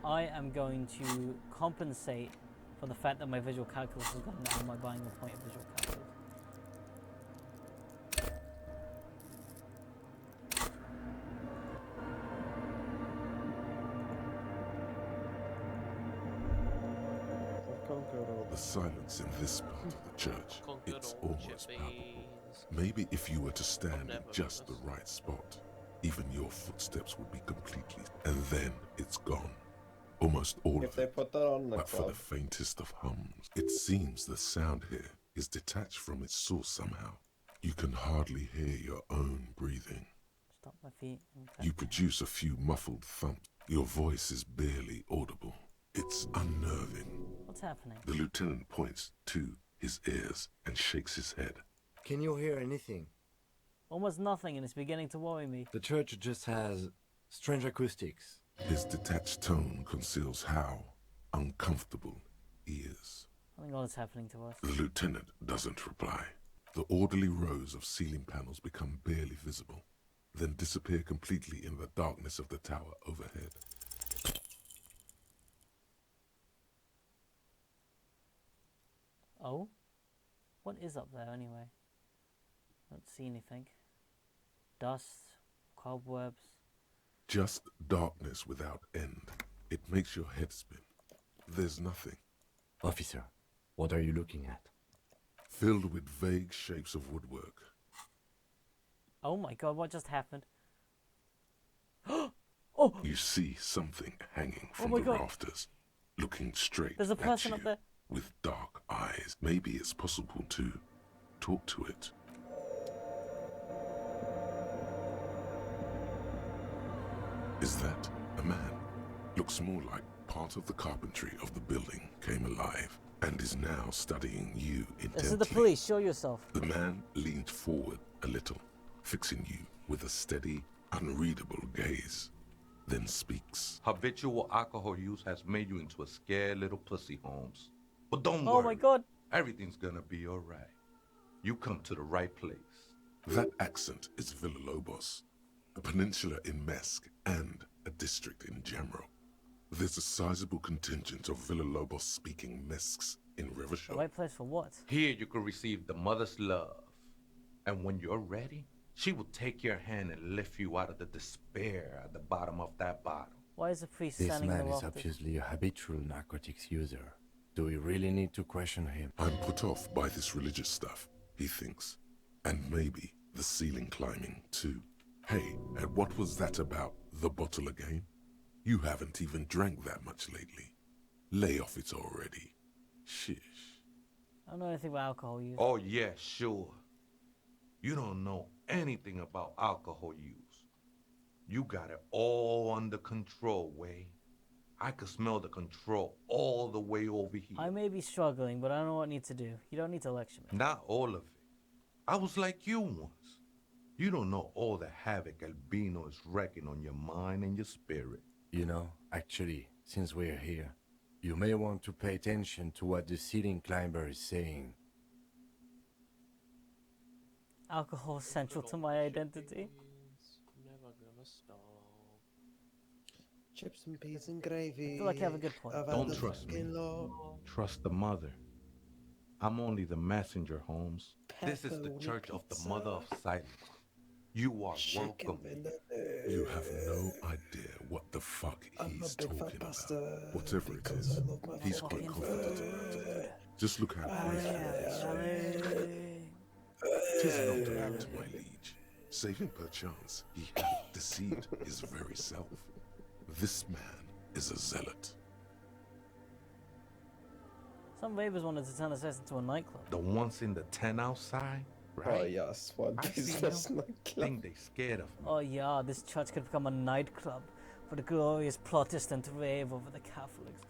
S2: I am going to compensate for the fact that my visual calculus has gone down by buying a point of visual calculus.
S1: The silence in this part of the church, it's almost palpable. Maybe if you were to stand in just the right spot, even your footsteps would be completely, and then it's gone. Almost all
S6: If
S1: of
S6: they
S1: it.
S6: put that on the
S1: But for the
S6: club,
S1: faintest of hums, it seems the sound here is detached from its source somehow. You can hardly hear your own breathing.
S2: Stop my feet.
S1: You produce a few muffled thumps. Your voice is barely audible. It's unnerving.
S2: What's happening?
S1: The lieutenant points to his ears and shakes his head.
S5: Can you hear anything?
S2: Almost nothing, and it's beginning to worry me.
S5: The church just has strange acoustics.
S1: His detached tone conceals how uncomfortable he is.
S2: I think all that's happening to us.
S1: The lieutenant doesn't reply. The orderly rows of ceiling panels become barely visible, then disappear completely in the darkness of the tower overhead.
S2: Oh? What is up there anyway? Don't see anything. Dust, cobwebs.
S1: Just darkness without end. It makes your head spin. There's nothing.
S5: Officer, what are you looking at?
S1: Filled with vague shapes of woodwork.
S2: Oh my god, what just happened? Oh!
S1: You see something hanging
S2: Oh
S1: from
S2: my
S1: the
S2: God.
S1: rafters, looking straight
S2: There's a person
S1: at
S2: up
S1: you
S2: there.
S1: with dark eyes. Maybe it's possible to talk to it. Is that a man? Looks more like part of the carpentry of the building came alive and is now studying you intently.
S2: This is the police, show yourself.
S1: The man leaned forward a little, fixing you with a steady, unreadable gaze, then speaks.
S15: Habitual alcohol use has made you into a scared little pussy, Holmes. But don't worry.
S2: Oh my god.
S15: Everything's gonna be alright. You come to the right place.
S1: That accent is Villalobos, a peninsula in Mesque and a district in general. There's a sizable contingent of Villalobos-speaking Mesques in
S2: The
S1: Revachol.
S2: right place for what?
S15: Here you can receive the mother's love. And when you're ready, she will take your hand and lift you out of the despair at the bottom of that bottle.
S2: Why is the priest
S5: This
S2: standing in
S5: man
S2: the
S5: is
S2: rafters?
S5: obviously a habitual narcotics user. Do we really need to question him?
S1: I'm put off by this religious stuff, he thinks. And maybe the ceiling climbing, too. Hey, and what was that about the bottle again? You haven't even drank that much lately. Lay off it already. Shish.
S2: I don't know anything about alcohol use.
S15: Oh yeah, sure. You don't know anything about alcohol use. You got it all under control, Way. I could smell the control all the way over here.
S2: I may be struggling, but I don't know what I need to do. You don't need to lecture me.
S15: Not all of it. I was like you once. You don't know all the havoc Albino is wrecking on your mind and your spirit.
S5: You know, actually, since we're here, you may want to pay attention to what the ceiling climber is saying.
S2: Alcohol is central to my identity.
S3: Never gonna stop.
S10: Chips and peas and gravy.
S2: I feel like you have a good point.
S10: I've had
S15: Don't
S10: the
S15: trust me.
S10: fucking law.
S15: Trust the mother. I'm only the messenger, Holmes. This is the
S10: Pepperoni
S15: church of the
S10: pizza.
S15: mother of silence. You are
S10: Chicken
S15: welcome.
S10: vinaigrette.
S1: You have no idea what the fuck
S10: I'm a
S1: he's
S10: big fat
S1: talking about.
S10: bastard
S1: Whatever it
S10: because
S1: is,
S10: I love my
S1: he's quite
S10: fucking
S1: confident about it. Just look how briefly he is. 'Tis not that, my liege. Saving perchance he hath deceived his very self. This man is a zealot.
S2: Some ravers wanted to turn us into a nightclub.
S15: The ones in the tent outside, right?
S6: Oh yes, what
S15: I see
S6: business
S15: them.
S6: nightclub?
S15: Think they scared of me.
S2: Oh yeah, this church could become a nightclub for the glorious Protestant rave over the Catholics.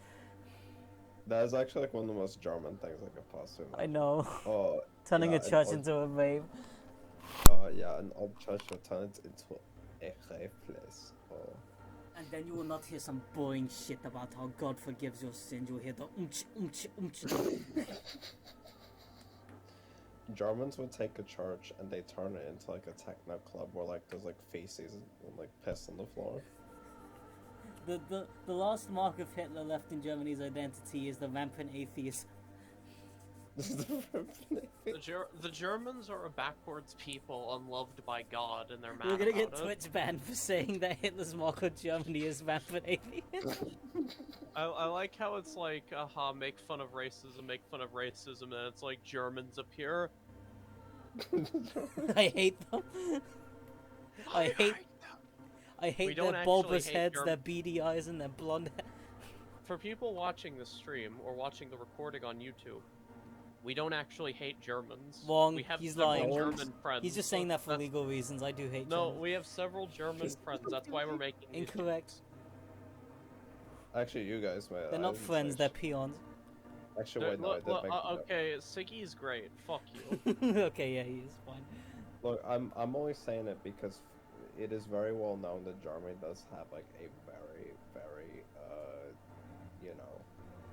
S6: That is actually like one of the most German things I could possibly.
S2: I know.
S6: Oh,
S2: Turning
S6: yeah,
S2: a church
S6: an
S2: into a rave.
S6: yeah, an old church will turn it into a rave place. Oh.
S2: And then you will not hear some boring shit about how God forgives your sins. You'll hear the umch, umch, umch.
S6: Germans would take a church and they turn it into like a techno club where like there's like feces and like piss on the floor.
S2: The last mark of Hitler left in Germany's identity is the rampant atheist.
S3: The Germans are a backwards people unloved by God, and they're mad
S2: We're gonna get
S3: about it.
S2: Twitch banned for saying that Hitler's mark of Germany is rampant atheist.
S3: I like how it's like, make fun of racism, and it's like Germans appear.
S2: I hate them. I hate
S3: We don't
S2: their
S3: actually
S2: bulbous
S3: hate
S2: heads,
S3: Germ-
S2: their beady eyes, and their blonde hair.
S3: For people watching the stream or watching the recording on YouTube, we don't actually hate Germans.
S2: Wrong.
S3: We have
S2: He's
S3: several
S2: lying.
S3: German friends.
S2: He's just saying that for
S3: That's-
S2: legal reasons. I do hate
S3: No,
S2: Germans.
S3: we have several German friends. That's why we're making these
S2: Incorrect.
S6: Actually, you guys might.
S2: They're not friends, they're peons.
S6: Actually, wait, no, I did make
S3: okay, Siggy's great. Fuck you.
S2: Okay, yeah, he is fine.
S6: Look, I'm only saying it because it is very well known that Germany does have like a very, very, you know,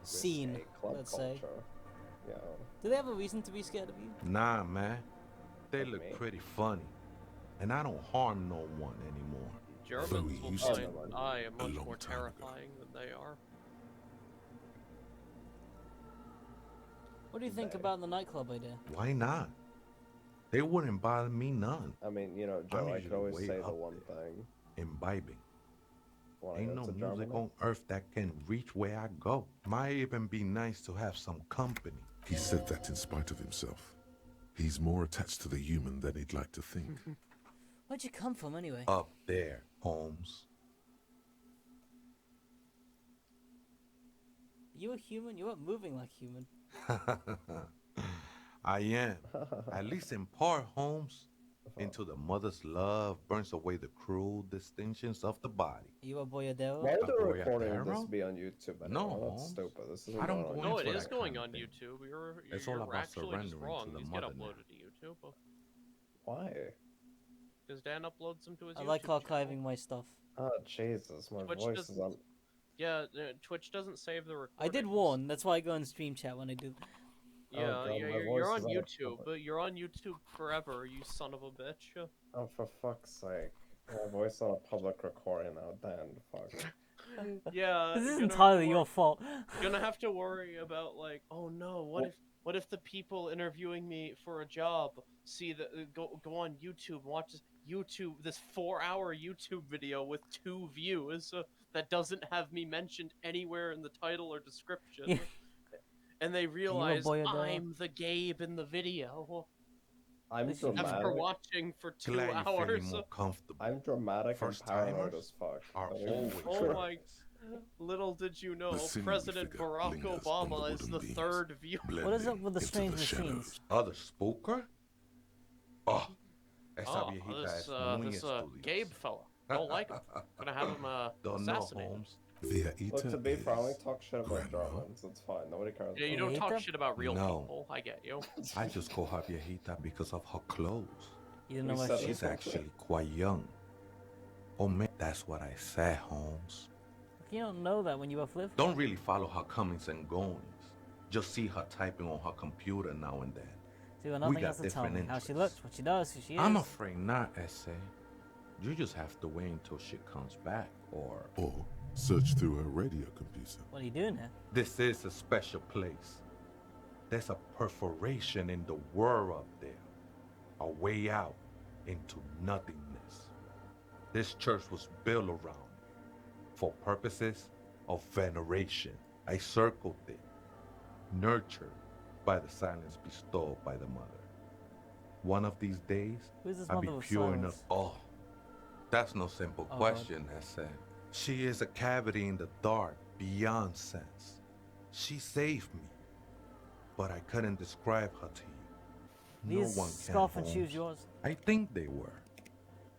S2: Scene,
S6: risque club
S2: let's
S6: culture.
S2: say.
S6: Yeah.
S2: Do they have a reason to be scared of you?
S15: Nah, man. They
S6: Like
S15: look
S6: me?
S15: pretty funny. And I don't harm no one anymore.
S3: Germans will
S1: used to
S3: find I am
S1: a
S3: much
S1: long
S3: more
S1: time ago.
S3: terrifying than they are.
S2: What do you think about the nightclub idea?
S15: Why not? They wouldn't bother me none.
S6: I mean, you know, Joe,
S15: I'm
S6: I could
S15: usually
S6: always
S15: way
S6: say the
S15: up
S6: one
S15: there.
S6: thing.
S15: Imbibing.
S6: When I
S15: Ain't
S6: go
S15: no
S6: to
S15: music
S6: Germany.
S15: on earth that can reach where I go. Might even be nice to have some company.
S1: He said that in spite of himself. He's more attached to the human than he'd like to think.
S2: Where'd you come from anyway?
S15: Up there, Holmes.
S2: You a human? You weren't moving like human.
S15: I am. At least in part, Holmes. Into the mother's love burns away the cruel distinctions of the body.
S2: You a boyadero?
S6: Why would the
S15: Boy,
S6: recording of this
S15: Arrow?
S6: be on YouTube? Anyway?
S15: No,
S6: That's
S15: Holmes.
S6: stupid. This isn't
S15: I don't
S6: going
S15: go
S6: on
S3: No,
S15: into
S3: it
S15: that
S3: is going
S15: kind of
S3: on
S15: thing.
S3: YouTube.
S15: It's
S3: You're
S15: all about
S3: actually just
S15: surrendering
S3: wrong.
S15: to the
S3: These get
S15: mother now.
S3: uploaded to YouTube.
S6: Why?
S3: Because Dan uploads them to his
S2: I
S3: YouTube
S2: like
S3: channel.
S2: archiving my stuff.
S6: Oh, Jesus, my
S3: Twitch
S6: voice is
S3: doesn't-
S6: on.
S3: Yeah, Twitch doesn't save the recordings.
S2: I did warn. That's why I go in stream chat when I do.
S3: Yeah,
S6: God, my
S3: you're
S6: voice
S3: on
S6: is out of
S3: YouTube,
S6: public.
S3: but you're on YouTube forever, you son of a bitch.
S6: Oh, for fuck's sake. My voice on a public recording now, Dan. Fuck.
S3: Yeah.
S2: This is
S3: you're gonna
S2: entirely
S3: wor-
S2: your fault.
S3: You're gonna have to worry about like, oh no, what if the people interviewing me for a job see that go on YouTube, watch this 4-hour YouTube video with 2 views that doesn't have me mentioned anywhere in the title or description.
S2: Yeah.
S3: And they realize
S2: boyadero?
S3: I'm the Gabe in the video.
S6: I'm
S3: After
S6: dramatic.
S3: watching for 2
S15: Glad you're feeling
S3: hours.
S15: more comfortable.
S6: I'm dramatic
S15: First
S6: and paranoid
S15: timers
S6: as fuck.
S15: are
S6: That is
S15: always
S3: Oh
S6: true.
S3: my! Little did you know,
S1: The sinewy
S3: President
S1: figure
S3: Barack
S1: lingers on the
S3: Obama is
S1: wooden
S3: the
S1: beams,
S3: 3rd viewer.
S2: What is up with the
S1: blending
S2: strange
S1: into
S2: machines?
S1: shadows.
S15: Other spooker? Oh, esa
S3: Oh,
S15: viejita
S3: this,
S15: es muy
S3: this
S15: estudiosa.
S3: Gabe fella. Don't like him. Gonna have him
S15: Don't know,
S3: assassinated.
S15: Holmes.
S1: Their eater
S6: Look, to be fair, I only
S1: is
S6: talk shit about
S1: grandma.
S6: Germans. It's fine. Nobody cares.
S3: Yeah, you
S6: about
S3: don't
S6: me.
S3: talk
S2: Viejita?
S3: shit about real
S15: No.
S3: people. I get you.
S15: I just call her viejita because of her clothes.
S2: You didn't know
S6: You
S2: what
S6: said
S2: she
S15: She's actually quite young. Oh man, that's what I said, Holmes.
S2: You don't know that when you uplift.
S15: Don't really follow her comings and goings. Just see her typing on her computer now and then.
S2: See, well,
S15: We
S2: nothing
S15: got
S2: else to tell me.
S15: different
S2: How she
S15: interests.
S2: looks, what she does, who she is.
S15: I'm afraid not, Essay. You just have to wait until she comes back, or...
S1: Or search through her radio computer.
S2: What are you doing here?
S15: This is a special place. There's a perforation in the world up there. A way out into nothingness. This church was built around me for purposes of veneration. I circled it, nurtured by the silence bestowed by the mother. One of these days,
S2: Who's this
S15: I'll be
S2: mother of
S15: pure enough.
S2: silence?
S15: Oh, that's no simple
S2: Oh,
S15: question, Esen. She is a cavity in the dark beyond sense. She saved me, but I couldn't describe her to you.
S2: These
S15: No one can.
S2: scarf and shoes
S15: Holmes.
S2: yours?
S15: I think they were.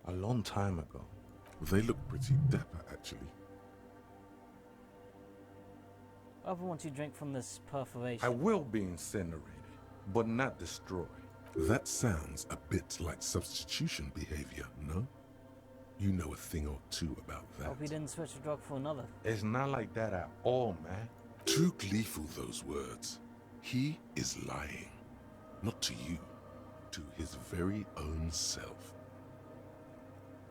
S15: A long time ago.
S1: They look pretty dapper, actually.
S2: I want you to drink from this perforation.
S15: I will be incinerated, but not destroyed.
S1: That sounds a bit like substitution behavior, no? You know a thing or two about that.
S2: Hope he didn't switch a drug for another.
S15: It's not like that at all, man.
S1: Too gleeful, those words. He is lying. Not to you, to his very own self.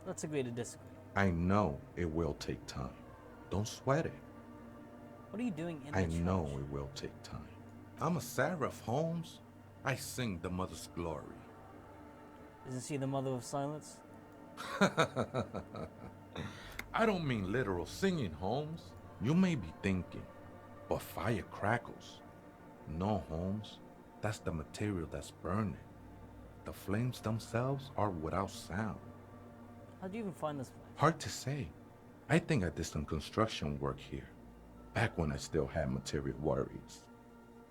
S2: Let's agree to disagree.
S15: I know it will take time. Don't sweat it.
S2: What are you doing in the
S15: I
S2: church?
S15: know it will take time. I'm a seraph, Holmes. I sing the mother's glory.
S2: Isn't she the mother of silence?
S15: I don't mean literal singing, Holmes. You may be thinking, but fire crackles. No, Holmes. That's the material that's burning. The flames themselves are without sound.
S2: How'd you even find this place?
S15: Hard to say. I think I did some construction work here. Back when I still had material worries.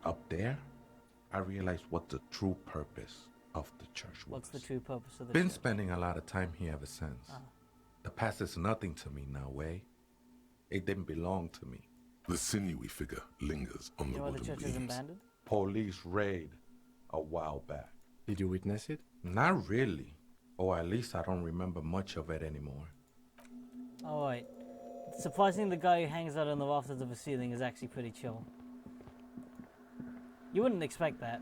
S15: Up there, I realized what the true purpose of the church was.
S2: What's the true purpose of the
S15: Been
S2: church?
S15: spending a lot of time here ever since.
S2: Ah.
S15: The past is nothing to me now, eh? It didn't belong to me.
S1: The sinewy figure lingers on
S2: You
S1: the
S2: know why the
S1: wooden
S2: church is
S1: beams.
S2: abandoned?
S15: Police raid a while back.
S5: Did you witness it?
S15: Not really. Or at least I don't remember much of it anymore.
S2: Alright. Surprisingly, the guy who hangs out on the rafters of a ceiling is actually pretty chill. You wouldn't expect that.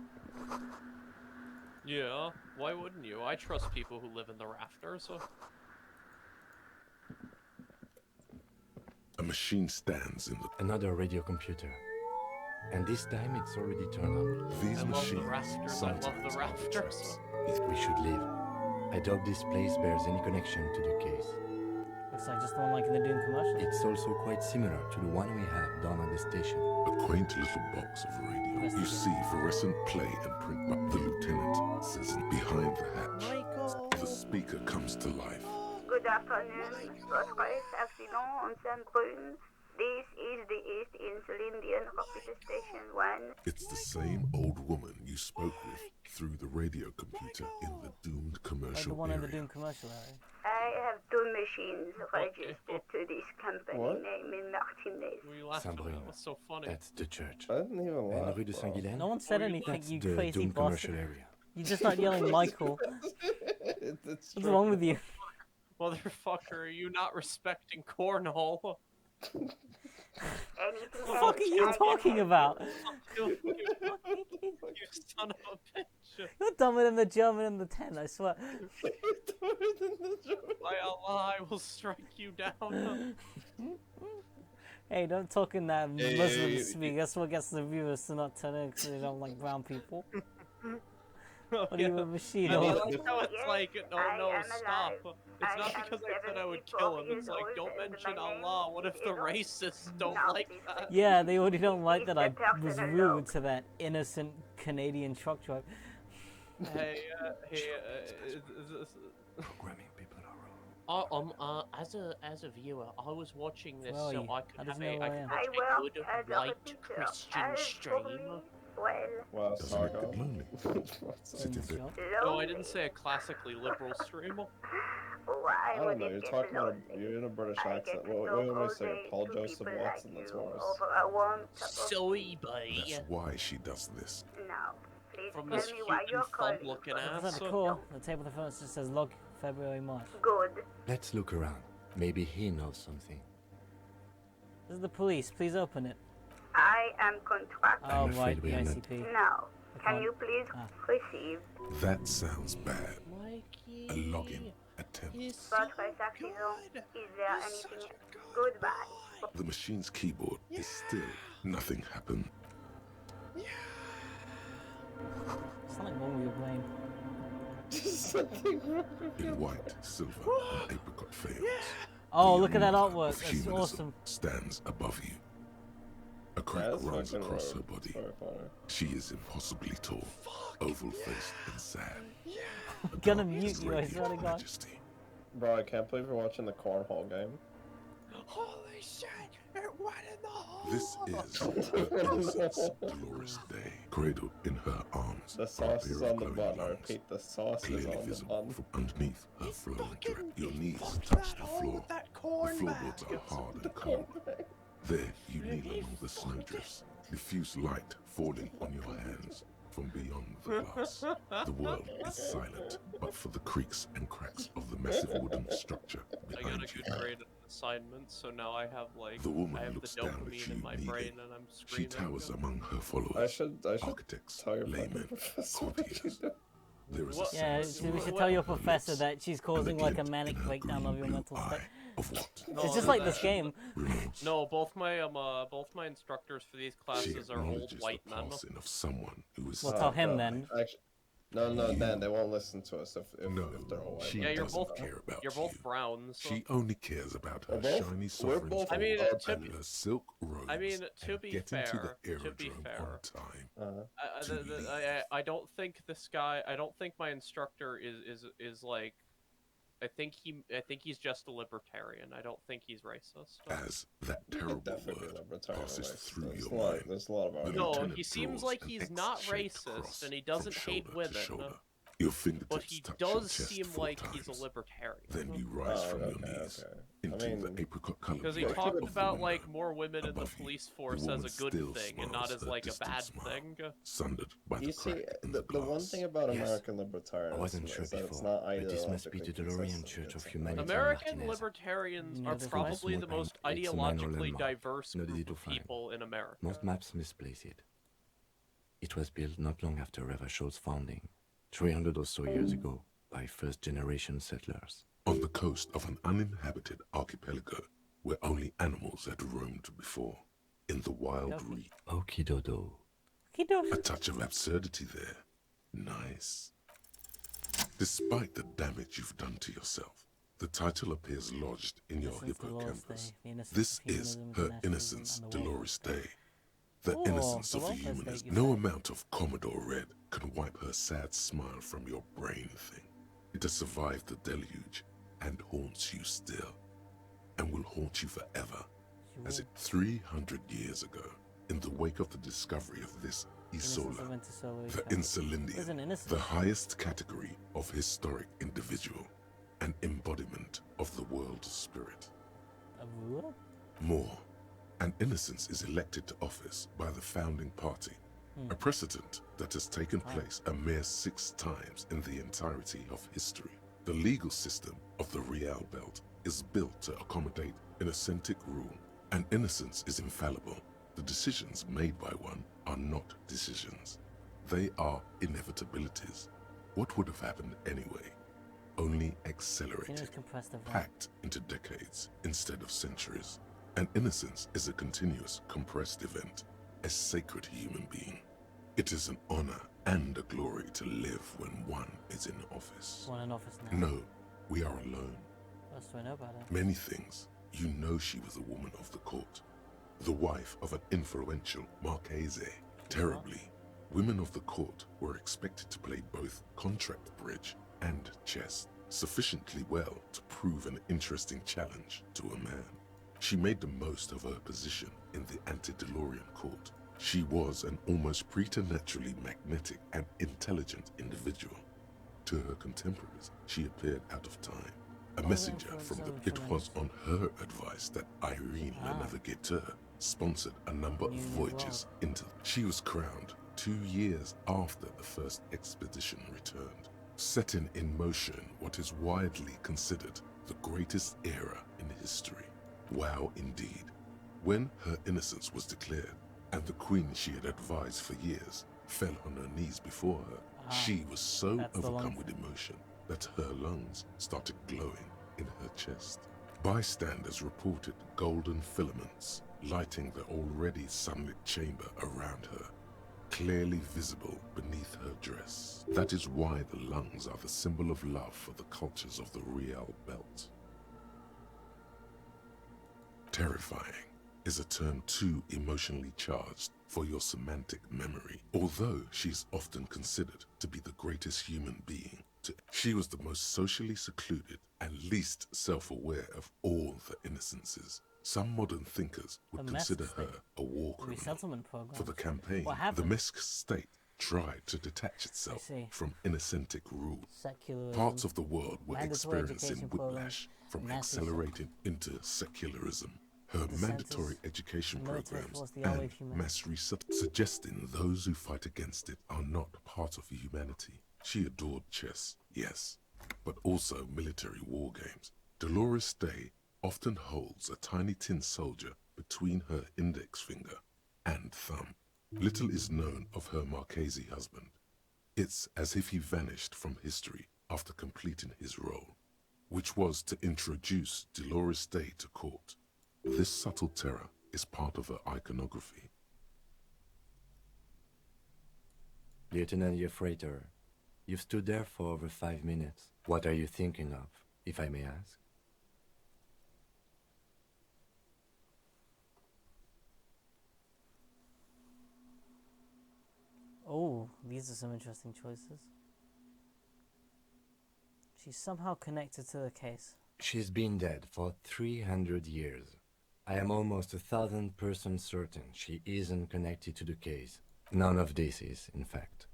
S3: Yeah, why wouldn't you? I trust people who live in the rafters.
S1: A machine stands in the...
S5: Another radio computer. And this time it's already turned on.
S1: These
S3: I love the
S1: machines
S3: rafters, I
S1: sometimes
S3: love the
S1: have
S3: rafters.
S1: checks.
S5: We should leave. I doubt this place bears any connection to the case.
S2: Looks like just the one like in the Doom commercial.
S5: It's also quite similar to the one we have down at the station.
S1: A quaint little box of radio. You see fluorescent play and print, but the lieutenant says behind the hatch.
S3: Michael!
S1: The speaker comes to life.
S16: Good afternoon. Votre accident on Saint-Brune. This is the East Insulindian Rapid Station 1.
S1: It's the same old woman you spoke with through the radio computer in the doomed
S2: Like the
S1: commercial
S2: one in the
S1: area.
S2: Doom commercial area.
S16: I have two machines registered to this company
S6: What?
S16: named Martinez.
S3: We laughed at that.
S5: Saint-Brune.
S3: That was so funny.
S5: That's the church.
S6: I didn't even
S5: And
S6: laugh.
S5: Rue de
S6: bro.
S5: Saint-Guylaine?
S2: No one said
S3: you
S2: anything,
S5: That's
S2: you
S5: the
S2: crazy
S5: Doom commercial
S2: bastard.
S5: area.
S2: You just start yelling Michael.
S6: It's
S2: What's wrong with you?
S3: Motherfucker, are you not respecting Cornhole?
S16: Anything
S2: What the fuck are you talking about?
S3: you son of a bitch.
S2: You're dumber than the German in the tent, I swear.
S3: By Allah, I will strike you down.
S2: Hey, don't talk in that
S6: Hey,
S2: Muslim
S6: hey,
S2: speak. That's what gets the viewers to not turn in because they don't like brown people. What are you, a machine?
S3: I mean,
S2: or-
S3: like how it's like, no, stop. It's
S16: I
S3: not
S16: am
S3: because I said I would
S16: 74
S3: kill him. It's
S16: years
S3: like,
S16: old
S3: don't
S16: and
S3: mention
S16: my name
S3: Allah. What if the
S16: is
S3: racists don't
S16: Now
S3: like
S16: this
S3: that?
S2: Yeah, they already don't like
S16: It's
S2: that
S16: the
S2: I was
S16: personal
S2: rude
S16: log.
S2: to that innocent Canadian truck driver.
S3: Hey,
S5: Programming people are wrong.
S3: as a viewer, I was watching this
S2: Where are
S3: so
S2: you?
S3: I
S2: How
S3: could
S2: does
S3: have
S2: he know where I am?
S3: a
S16: I work
S3: good
S16: as a
S3: white
S16: repeater.
S3: Christian
S16: As for
S3: stream.
S16: me, well,
S6: Wow,
S1: Doesn't it
S6: Sargo.
S1: get lonely? Sitting
S2: In the
S1: there.
S2: shop.
S3: No, I
S16: lonely.
S3: didn't say a classically liberal stream.
S16: Why
S6: I don't
S16: would
S6: know,
S16: it
S6: you're
S16: get
S6: talking about
S16: lonely?
S6: you're in a British
S16: I
S6: accent.
S16: get to
S6: What
S16: talk
S6: am I
S16: all
S6: saying?
S16: day
S6: Paul
S16: to
S6: Joseph
S16: people
S6: Watson,
S16: like
S6: that's
S16: you
S6: worse.
S16: over a warm cup of
S3: Soy boy.
S1: That's why she does this.
S16: Now, please
S3: From
S16: tell
S3: this
S16: me why
S3: cute
S16: you're
S3: and
S16: calling.
S3: fun-looking
S2: Is
S3: ass.
S2: that the core? The table of the furniture says log February, March.
S16: Good.
S5: Let's look around. Maybe he knows something.
S2: This is the police. Please open it.
S16: I am contracted.
S2: Oh,
S5: afraid
S2: right,
S5: we
S2: the
S5: are not.
S2: ICP.
S16: Now,
S2: I
S16: can
S2: can't-
S16: you please
S2: Ah.
S16: receive
S1: That sounds bad.
S3: Mikey.
S1: A login attempt.
S3: He's so
S16: votre accident?
S3: good.
S16: Is there
S3: He's such
S16: anything?
S3: a good
S16: Goodbye.
S3: boy.
S1: The machine's keyboard is still nothing happened.
S2: It's not like one with your brain.
S1: In white, silver, and apricot fails.
S2: Oh,
S1: the
S2: look at that
S1: mark
S2: artwork.
S1: of
S2: That's
S1: humanism
S2: awesome.
S1: stands above you. A crack
S6: That's
S1: runs
S6: fucking
S1: across
S6: rude.
S1: her body.
S6: Sorry, funny.
S1: She is impossibly tall, oval-faced and sad.
S2: gonna mute you, I swear to God.
S6: Bro, I can't believe we're watching the cornhole game.
S3: Holy shit! It went in the hole!
S1: This is her innocence, Dolores Day, cradled in her arms.
S6: The sauce is on the bun. I
S1: lungs,
S6: repeat, the sauce is
S1: clearly
S6: on the
S1: visible
S6: bun.
S1: from underneath her flowing dress. Your knees touch the floor. The floorboards are hard and cold. There, you kneel among the snowdrifts, diffuse light falling on your hands from beyond the glass. The world is silent, but for the creaks and cracks of the massive wooden structure
S3: I got
S1: behind
S3: a
S1: you.
S3: good grade in assignment, so now I have like
S1: The woman
S3: I have the
S1: looks down at
S3: dopamine
S1: you
S3: in my
S1: needing.
S3: brain and I'm
S1: She
S3: screaming.
S1: towers among her followers,
S6: I should
S1: architects,
S6: tell your
S1: laymen, courtiers. There is a
S2: Yeah,
S1: sense
S2: we should
S1: of
S2: tell your
S1: her
S2: professor
S1: lips,
S2: that she's
S1: and
S2: causing
S1: the
S2: like a
S1: glint
S2: manic
S1: in her
S2: breakdown of your
S1: green-blue
S2: mental state.
S1: Of what?
S2: It's just like this game.
S3: No, both my instructors for these
S1: She
S3: classes are old
S1: acknowledges
S3: white
S1: the
S3: men.
S1: passing of someone who is.
S2: Well, tell him then.
S6: Actually, no, Dan, they won't listen to us if they're all white.
S1: She
S3: Yeah, you're
S1: doesn't
S3: both
S1: care about
S3: you're both brown. So.
S1: She only cares about her
S6: We're both-
S1: shiny
S6: we're
S1: sovereign
S6: both-
S3: I mean,
S1: and
S3: to be-
S1: her silk robes.
S3: I mean, to
S1: and
S3: be
S1: getting to
S3: fair,
S1: the aerodrome on time.
S3: I don't think this guy. I don't think my instructor is like. I think he's just a libertarian. I don't think he's racist.
S1: As that terrible word passes through your mind,
S6: There's a lot of
S3: No,
S1: lieutenant
S3: he seems
S1: draws
S3: like
S1: an
S3: he's not
S1: X-shaped
S3: racist
S1: cross
S3: and he doesn't
S1: from
S3: hate
S1: shoulder to
S3: women.
S1: shoulder. Your fingertips
S3: But he
S1: touch your
S3: does
S1: chest
S3: seem
S1: 4
S3: like
S1: times.
S3: he's a libertarian.
S1: Then you rise from your knees into the apricot colored
S3: Because he
S1: light
S3: talked
S1: of the
S3: about
S1: window.
S3: like more women in the police force as
S1: woman
S3: a good
S1: still
S3: thing and
S1: smiles
S3: not as
S1: a
S3: like a
S1: distant
S3: bad
S1: smile.
S3: thing.
S1: Sundered by
S6: You
S1: the
S6: see,
S1: crack in
S6: the one thing about
S5: Yes.
S6: American
S5: I
S6: libertarianism
S5: wasn't sure
S6: is that it's
S5: before,
S6: not
S5: but this must be the
S6: ideologically
S5: DeLorean
S6: consistent.
S5: Church of
S6: It's
S5: Humanity.
S3: American
S5: Martinez.
S3: libertarians
S2: You
S3: are
S2: know this
S3: probably
S5: one?
S3: the most
S5: It's a minor
S3: ideologically
S5: landmark.
S3: diverse
S5: Not easy
S3: group
S5: to
S3: of
S5: find.
S3: people in America.
S5: Most maps misplace it. It was built not long after Revachol's founding, 300 or so years ago, by first-generation settlers.
S1: On the coast of an uninhabited archipelago where only animals had roamed before, in the wild reef.
S5: Okidodo.
S1: A touch of absurdity there. Nice. Despite the damage you've done to yourself, the title appears lodged in your
S2: Innocence, Dolores
S1: hippocampus.
S2: Day, the innocence
S1: This
S2: of
S1: is
S2: humanism,
S1: her
S2: nationalism,
S1: innocence,
S2: and the world.
S1: Dolores Day. The
S2: Oh,
S1: innocence
S2: the
S1: of
S2: welfare state,
S1: humanism.
S2: you
S1: No
S2: said.
S1: amount of Commodore Red can wipe her sad smile from your brain thing. It has survived the deluge and haunts you still, and will haunt you forever. As it 300 years ago, in the wake of the discovery of this
S2: Innocence of
S1: Isola,
S2: Intersolar
S1: the
S2: Economy.
S1: Insulindian,
S2: Isn't innocent.
S1: the highest category of historic individual, an embodiment of the world spirit.
S2: What?
S1: More, an innocence is elected to office by the founding party, a precedent that has taken place a mere 6 times in the entirety of history. The legal system of the Real Belt is built to accommodate inauthentic rule, and innocence is infallible. The decisions made by one are not decisions. They are inevitabilities. What would have happened anyway? Only accelerated,
S2: compressed of
S1: packed into decades instead of centuries. And innocence is a continuous, compressed event, a sacred human being. It is an honor and a glory to live when one is in office.
S2: One in office now.
S1: No, we are alone.
S2: What else do I know about it?
S1: Many things. You know she was a woman of the court, the wife of an influential Marchese. Terribly, women of the court were expected to play both contract bridge and chess sufficiently well to prove an interesting challenge to a man. She made the most of her position in the ante-DeLorean court. She was an almost preternaturally magnetic and intelligent individual. To her contemporaries, she appeared out of time. A messenger from the... It was on her advice that Irene Le Navigateur sponsored a number of voyages into... She was crowned 2 years after the first expedition returned, setting in motion what is widely considered the greatest era in history. Wow, indeed. When her innocence was declared, and the queen she had advised for years fell on her knees before her, she was so overcome with emotion that her lungs started glowing in her chest. Bystanders reported golden filaments lighting the already sunlit chamber around her, clearly visible beneath her dress. That is why the lungs are the symbol of love for the cultures of the Real Belt. Terrifying is a term too emotionally charged for your semantic memory, although she's often considered to be the greatest human being She was the most socially secluded and least self-aware of all the innocences. Some modern thinkers would consider her a war criminal.
S2: Resettlement program.
S1: For the campaign,
S2: What
S1: the
S2: happened?
S1: Misk state tried to detach itself from Innocentic rule.
S2: Secularism.
S1: Parts of the world were
S2: Mandatory
S1: experiencing
S2: education programs,
S1: whiplash from
S2: Nazi
S1: accelerating into secularism. Her
S2: Dissenters,
S1: mandatory education
S2: military
S1: programs
S2: force, the only
S1: and
S2: humanity.
S1: mass research, suggesting those who fight against it are not part of humanity. She adored chess, yes, but also military war games. Dolores Day often holds a tiny tin soldier between her index finger and thumb. Little is known of her Marchese husband. It's as if he vanished from history after completing his role, which was to introduce Dolores Day to court. This subtle terror is part of her iconography.
S5: Lieutenant Yefreitor, you've stood there for over 5 minutes. What are you thinking of, if I may ask?
S2: Oh, these are some interesting choices. She's somehow connected to the case.
S5: She's been dead for 300 years. I am almost 1,000% certain she isn't connected to the case. None of this is, in fact.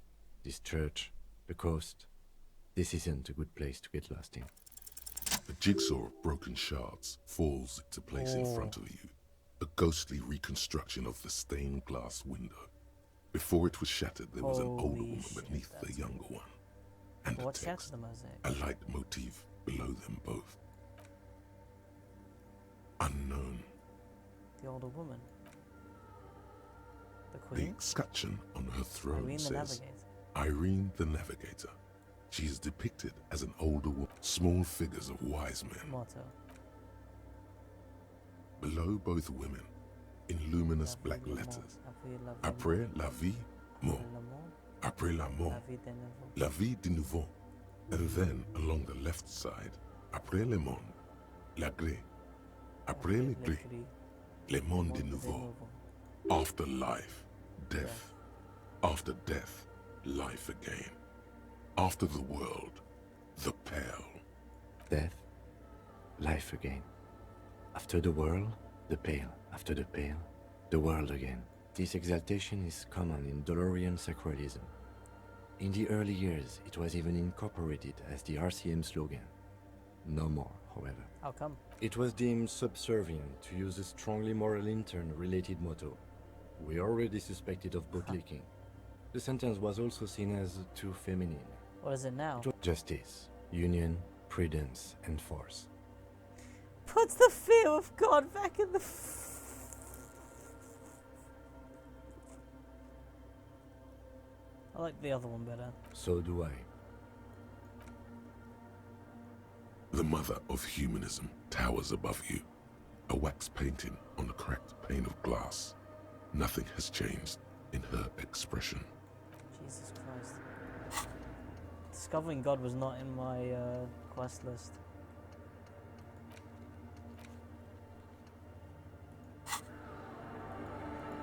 S5: This church, the coast, this isn't a good place to get lost in.
S1: A jigsaw of broken shards falls into place in front of you. A ghostly reconstruction of the stained glass window. Before it was shattered, there was an older woman beneath the younger one. And a text, a light motif below them both. Unknown.
S2: The older woman. The
S1: The
S2: queen?
S1: escutcheon on her throne
S2: Irene the
S1: says,
S2: Navigator.
S1: Irene the Navigator. She is depicted as an older woman. Small figures of wise men.
S2: Motto.
S1: Below both women, in luminous black letters, Après la vie, mort. Après la mort, la vie de nouveau. And then, along the left side, Après le monde, la gré. Après le gré, le monde de nouveau. After life, death. After death, life again. After the world, the pale.
S5: Death, life again. After the world, the pale. After the pale, the world again. This exaltation is common in Dolorian sacralism. In the early years, it was even incorporated as the RCM slogan. No more, however.
S2: How come?
S5: It was deemed subservient to use a strongly moral intern-related motto. We already suspected of bootlicking. The sentence was also seen as too feminine.
S2: What is it now?
S5: Justice, union, prudence, and force.
S2: Puts the fear of God back in the... I like the other one better.
S5: So do I.
S1: The mother of humanism towers above you, a wax painting on a cracked pane of glass. Nothing has changed in her expression.
S2: Jesus Christ. Discovering God was not in my quest list.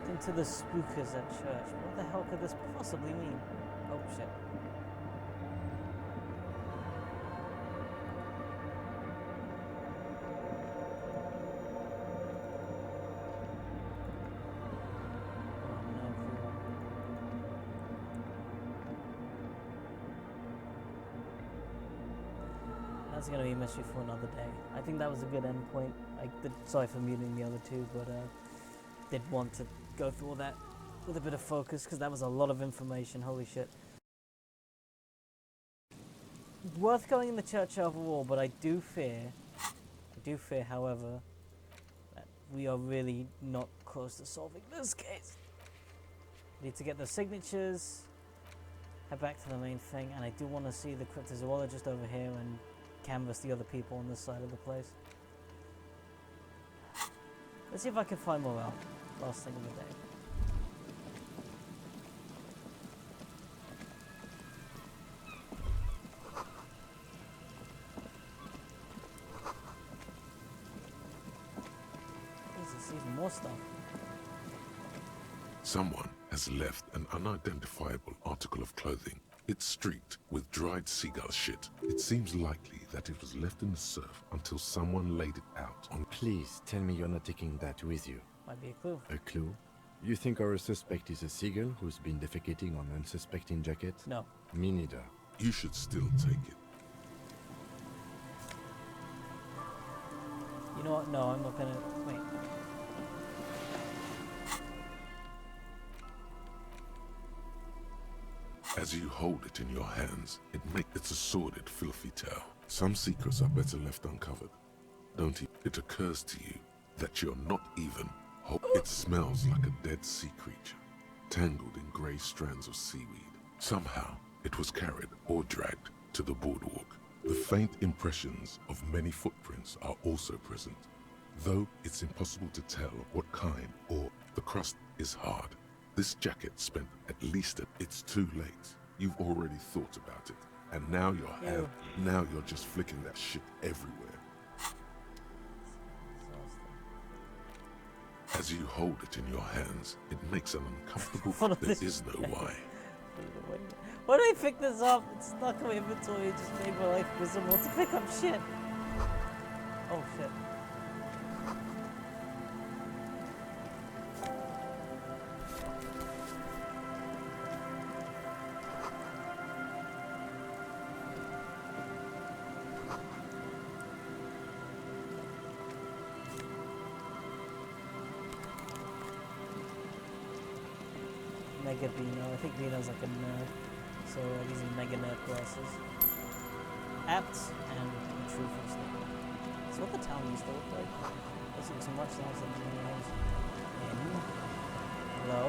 S2: Into the spookers at church. What the hell could this possibly mean? Oh shit. That's gonna be a mystery for another day. I think that was a good end point. Sorry for muting the other two, but did want to go through all that with a bit of focus because that was a lot of information. Holy shit. Worth going in the church overall, but I do fear, however, that we are really not close to solving this case. Need to get the signatures, head back to the main thing, and I do want to see the cryptozoologist over here and canvas the other people on this side of the place. Let's see if I can find more out. Last thing of the day. Jesus, even more stuff.
S1: Someone has left an unidentifiable article of clothing It's streaked with dried seagull shit. It seems likely that it was left in the surf until someone laid it out on...
S5: Please tell me you're not taking that with you.
S2: Might be a clue.
S5: A clue? You think our suspect is a seagull who's been defecating on unsuspecting jacket?
S2: No.
S5: Me neither.
S1: You should still take it.
S2: You know what? No, I'm not gonna... Wait.
S1: As you hold it in your hands, it's a sordid, filthy tale. Some secrets are better left uncovered. Don't it occurs to you that you're not even whole. It smells like a dead sea creature, tangled in grey strands of seaweed. Somehow, it was carried or dragged to the boardwalk. The faint impressions of many footprints are also present, though it's impossible to tell what kind or the crust is hard. This jacket spent at least it's too late. You've already thought about it, and now you're just flicking that shit everywhere. As you hold it in your hands, it makes an uncomfortable... There is no why.
S2: Why did I pick this up? It's stuck in my inventory. It just made my life miserable to pick up shit. Oh shit. Mega Beano. I think Beano's like a nerd, so these are mega nerd glasses. Apt and true for sniper. That's what the town used to look like. Doesn't look so much nicer than the others. Hello?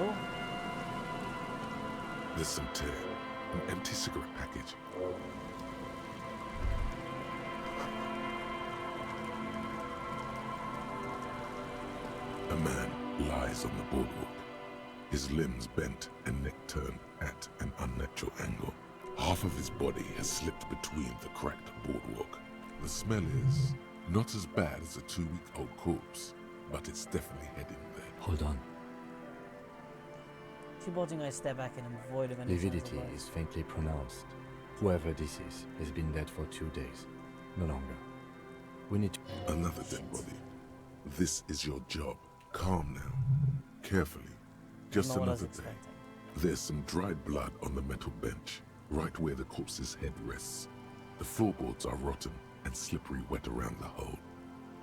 S1: There's some tear. An empty cigarette package. A man lies on the boardwalk. His limbs bent and neck turned at an unnatural angle. Half of his body has slipped between the cracked boardwalk. The smell is not as bad as a 2-week-old corpse, but it's definitely heading there.
S5: Hold on.
S2: Supposing I step back and I'm void of any sense of
S5: Lividity
S2: life.
S5: is faintly pronounced. Whoever this is has been dead for 2 days. No longer. We need to...
S1: Another dead body. This is your job. Calm now. Carefully. Just another day. There's some dried blood on the metal bench, right where the corpse's head rests. The floorboards are rotten and slippery wet around the hole.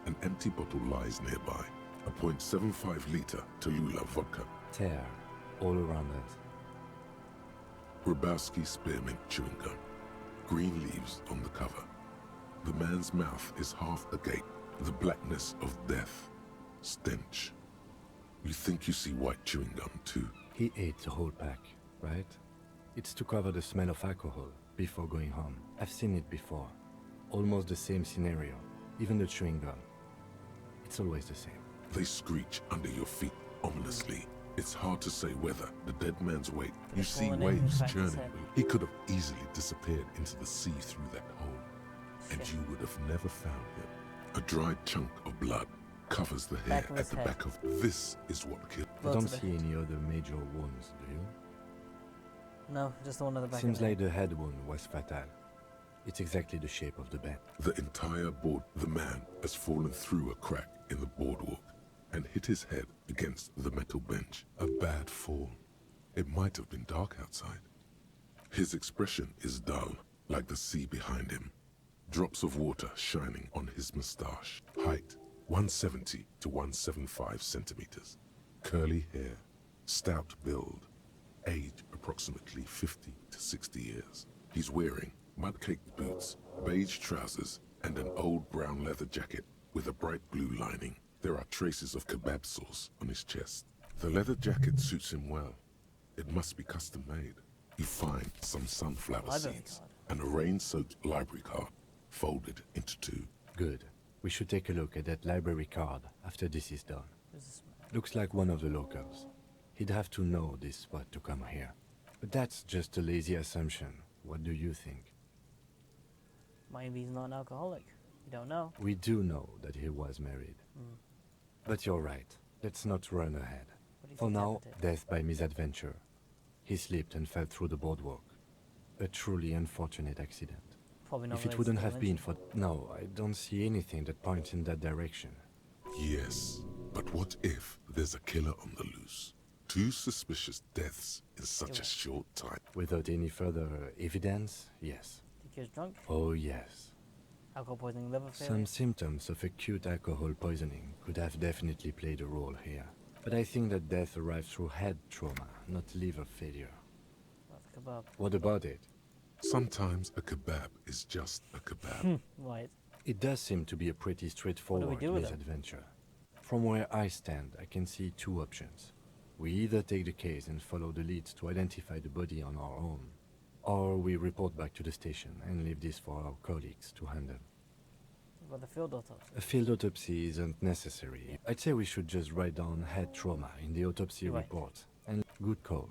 S1: An empty bottle lies nearby. A .75 liter Tallulah vodka.
S5: Tear all around us.
S1: Grabowski spearmint chewing gum. Green leaves on the cover. The man's mouth is half agape. The blackness of death. Stench. You think you see white chewing gum too?
S5: He ate the whole pack, right? It's to cover the smell of alcohol before going home. I've seen it before. Almost the same scenario. Even the chewing gum. It's always the same.
S1: They screech under your feet ominously. It's hard to say whether the dead man's weight. You see waves churning. He could have easily disappeared into the sea through that hole, and you would have never found him. A dried chunk of blood covers the hair at the back of... This is what killed...
S5: I don't see any other major wounds, do you?
S2: No, just the one at the back.
S5: Seems like the head wound was fatal. It's exactly the shape of the bed.
S1: The entire board... The man has fallen through a crack in the boardwalk and hit his head against the metal bench. A bad fall. It might have been dark outside. His expression is dull, like the sea behind him. Drops of water shining on his moustache. Height, 170 to 175 centimeters. Curly hair, stout build. Age, approximately 50 to 60 years. He's wearing mud-caked boots, beige trousers, and an old brown leather jacket with a bright blue lining. There are traces of kebab sauce on his chest. The leather jacket suits him well. It must be custom made. You find some sunflower seeds and a rain-soaked library card, folded into two.
S5: Good. We should take a look at that library card after this is done. Looks like one of the locals. He'd have to know this spot to come here. But that's just a lazy assumption. What do you think?
S2: Maybe he's not an alcoholic. You don't know.
S5: We do know that he was married. But you're right. Let's not run ahead. For now, death by misadventure. He slipped and fell through the boardwalk. A truly unfortunate accident.
S2: Probably not
S5: If it
S2: related
S5: wouldn't
S2: to
S5: have been
S2: religion.
S5: for... No, I don't see anything that points in that direction.
S1: Yes, but what if there's a killer on the loose? 2 suspicious deaths in such a short time.
S5: Without any further evidence, yes.
S2: Think he was drunk?
S5: Oh, yes.
S2: Alcohol poisoning, liver failure?
S5: Some symptoms of acute alcohol poisoning could have definitely played a role here. But I think that death arrived through head trauma, not liver failure.
S2: What the kebab?
S5: What about it?
S1: Sometimes a kebab is just a kebab.
S2: Right.
S5: It does seem to be a pretty straightforward
S2: do with it?
S5: misadventure. From where I stand, I can see 2 options. We either take the case and follow the leads to identify the body on our own, or we report back to the station and leave this for our colleagues to handle.
S2: What about the field autopsy?
S5: A field autopsy isn't necessary. I'd say we should just write down head trauma in the autopsy
S2: Right.
S5: report. And good call.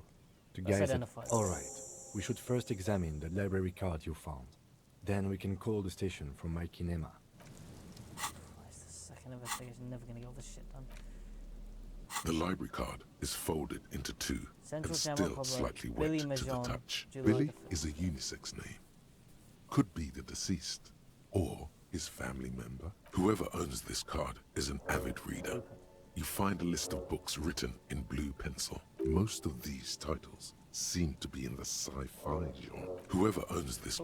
S5: The
S2: Let's
S5: guys
S2: identify.
S5: Alright. We should first examine the library card you found. Then we can call the station for my kinema.
S2: Christ, the second investigation, never gonna get all this shit done.
S1: The library card is folded into 2
S2: Central
S1: and
S2: Jammer
S1: still
S2: Club,
S1: slightly
S2: Billy
S1: wet to the
S2: Majon,
S1: touch.
S2: July
S1: Billy
S2: the
S1: is a unisex name. Could be the deceased or his family member. Whoever owns this card is an avid reader. You find a list of books written in blue pencil. Most of these titles seem to be in the sci-fi genre. Whoever owns this,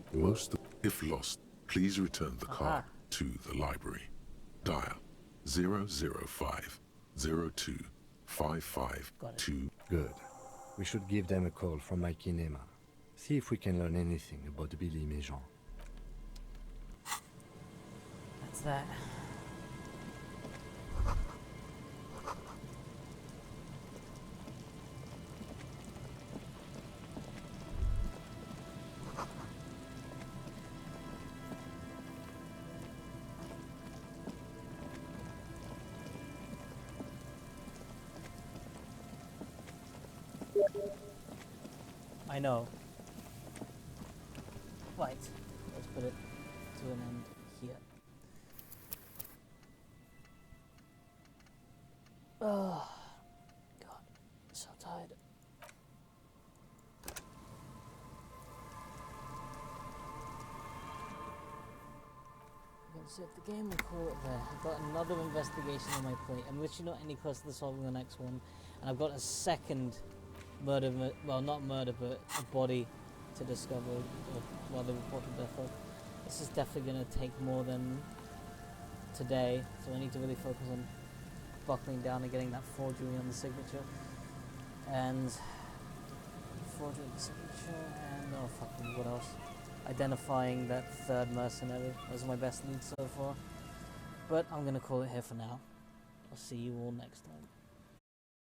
S1: if lost, please return the card to the library. Dial 005 02 552.
S5: Good. We should give them a call from my kinema. See if we can learn anything about Billy Majon.
S2: That's that. I know. Right. Let's put it to an end here. Oh, God. So tired. I'm gonna save the game and call it there. I've got another investigation on my plate. I'm literally not any closer to solving the next one. And I've got a second murder, well, not murder, but a body to discover, well, the reported death of. This is definitely going to take more than today, so I need to really focus on buckling down and getting that forgery on the signature. And forgery on the signature, and oh fucking what else? Identifying that 3rd mercenary. Those are my best leads so far. But I'm going to call it here for now. I'll see you all next time.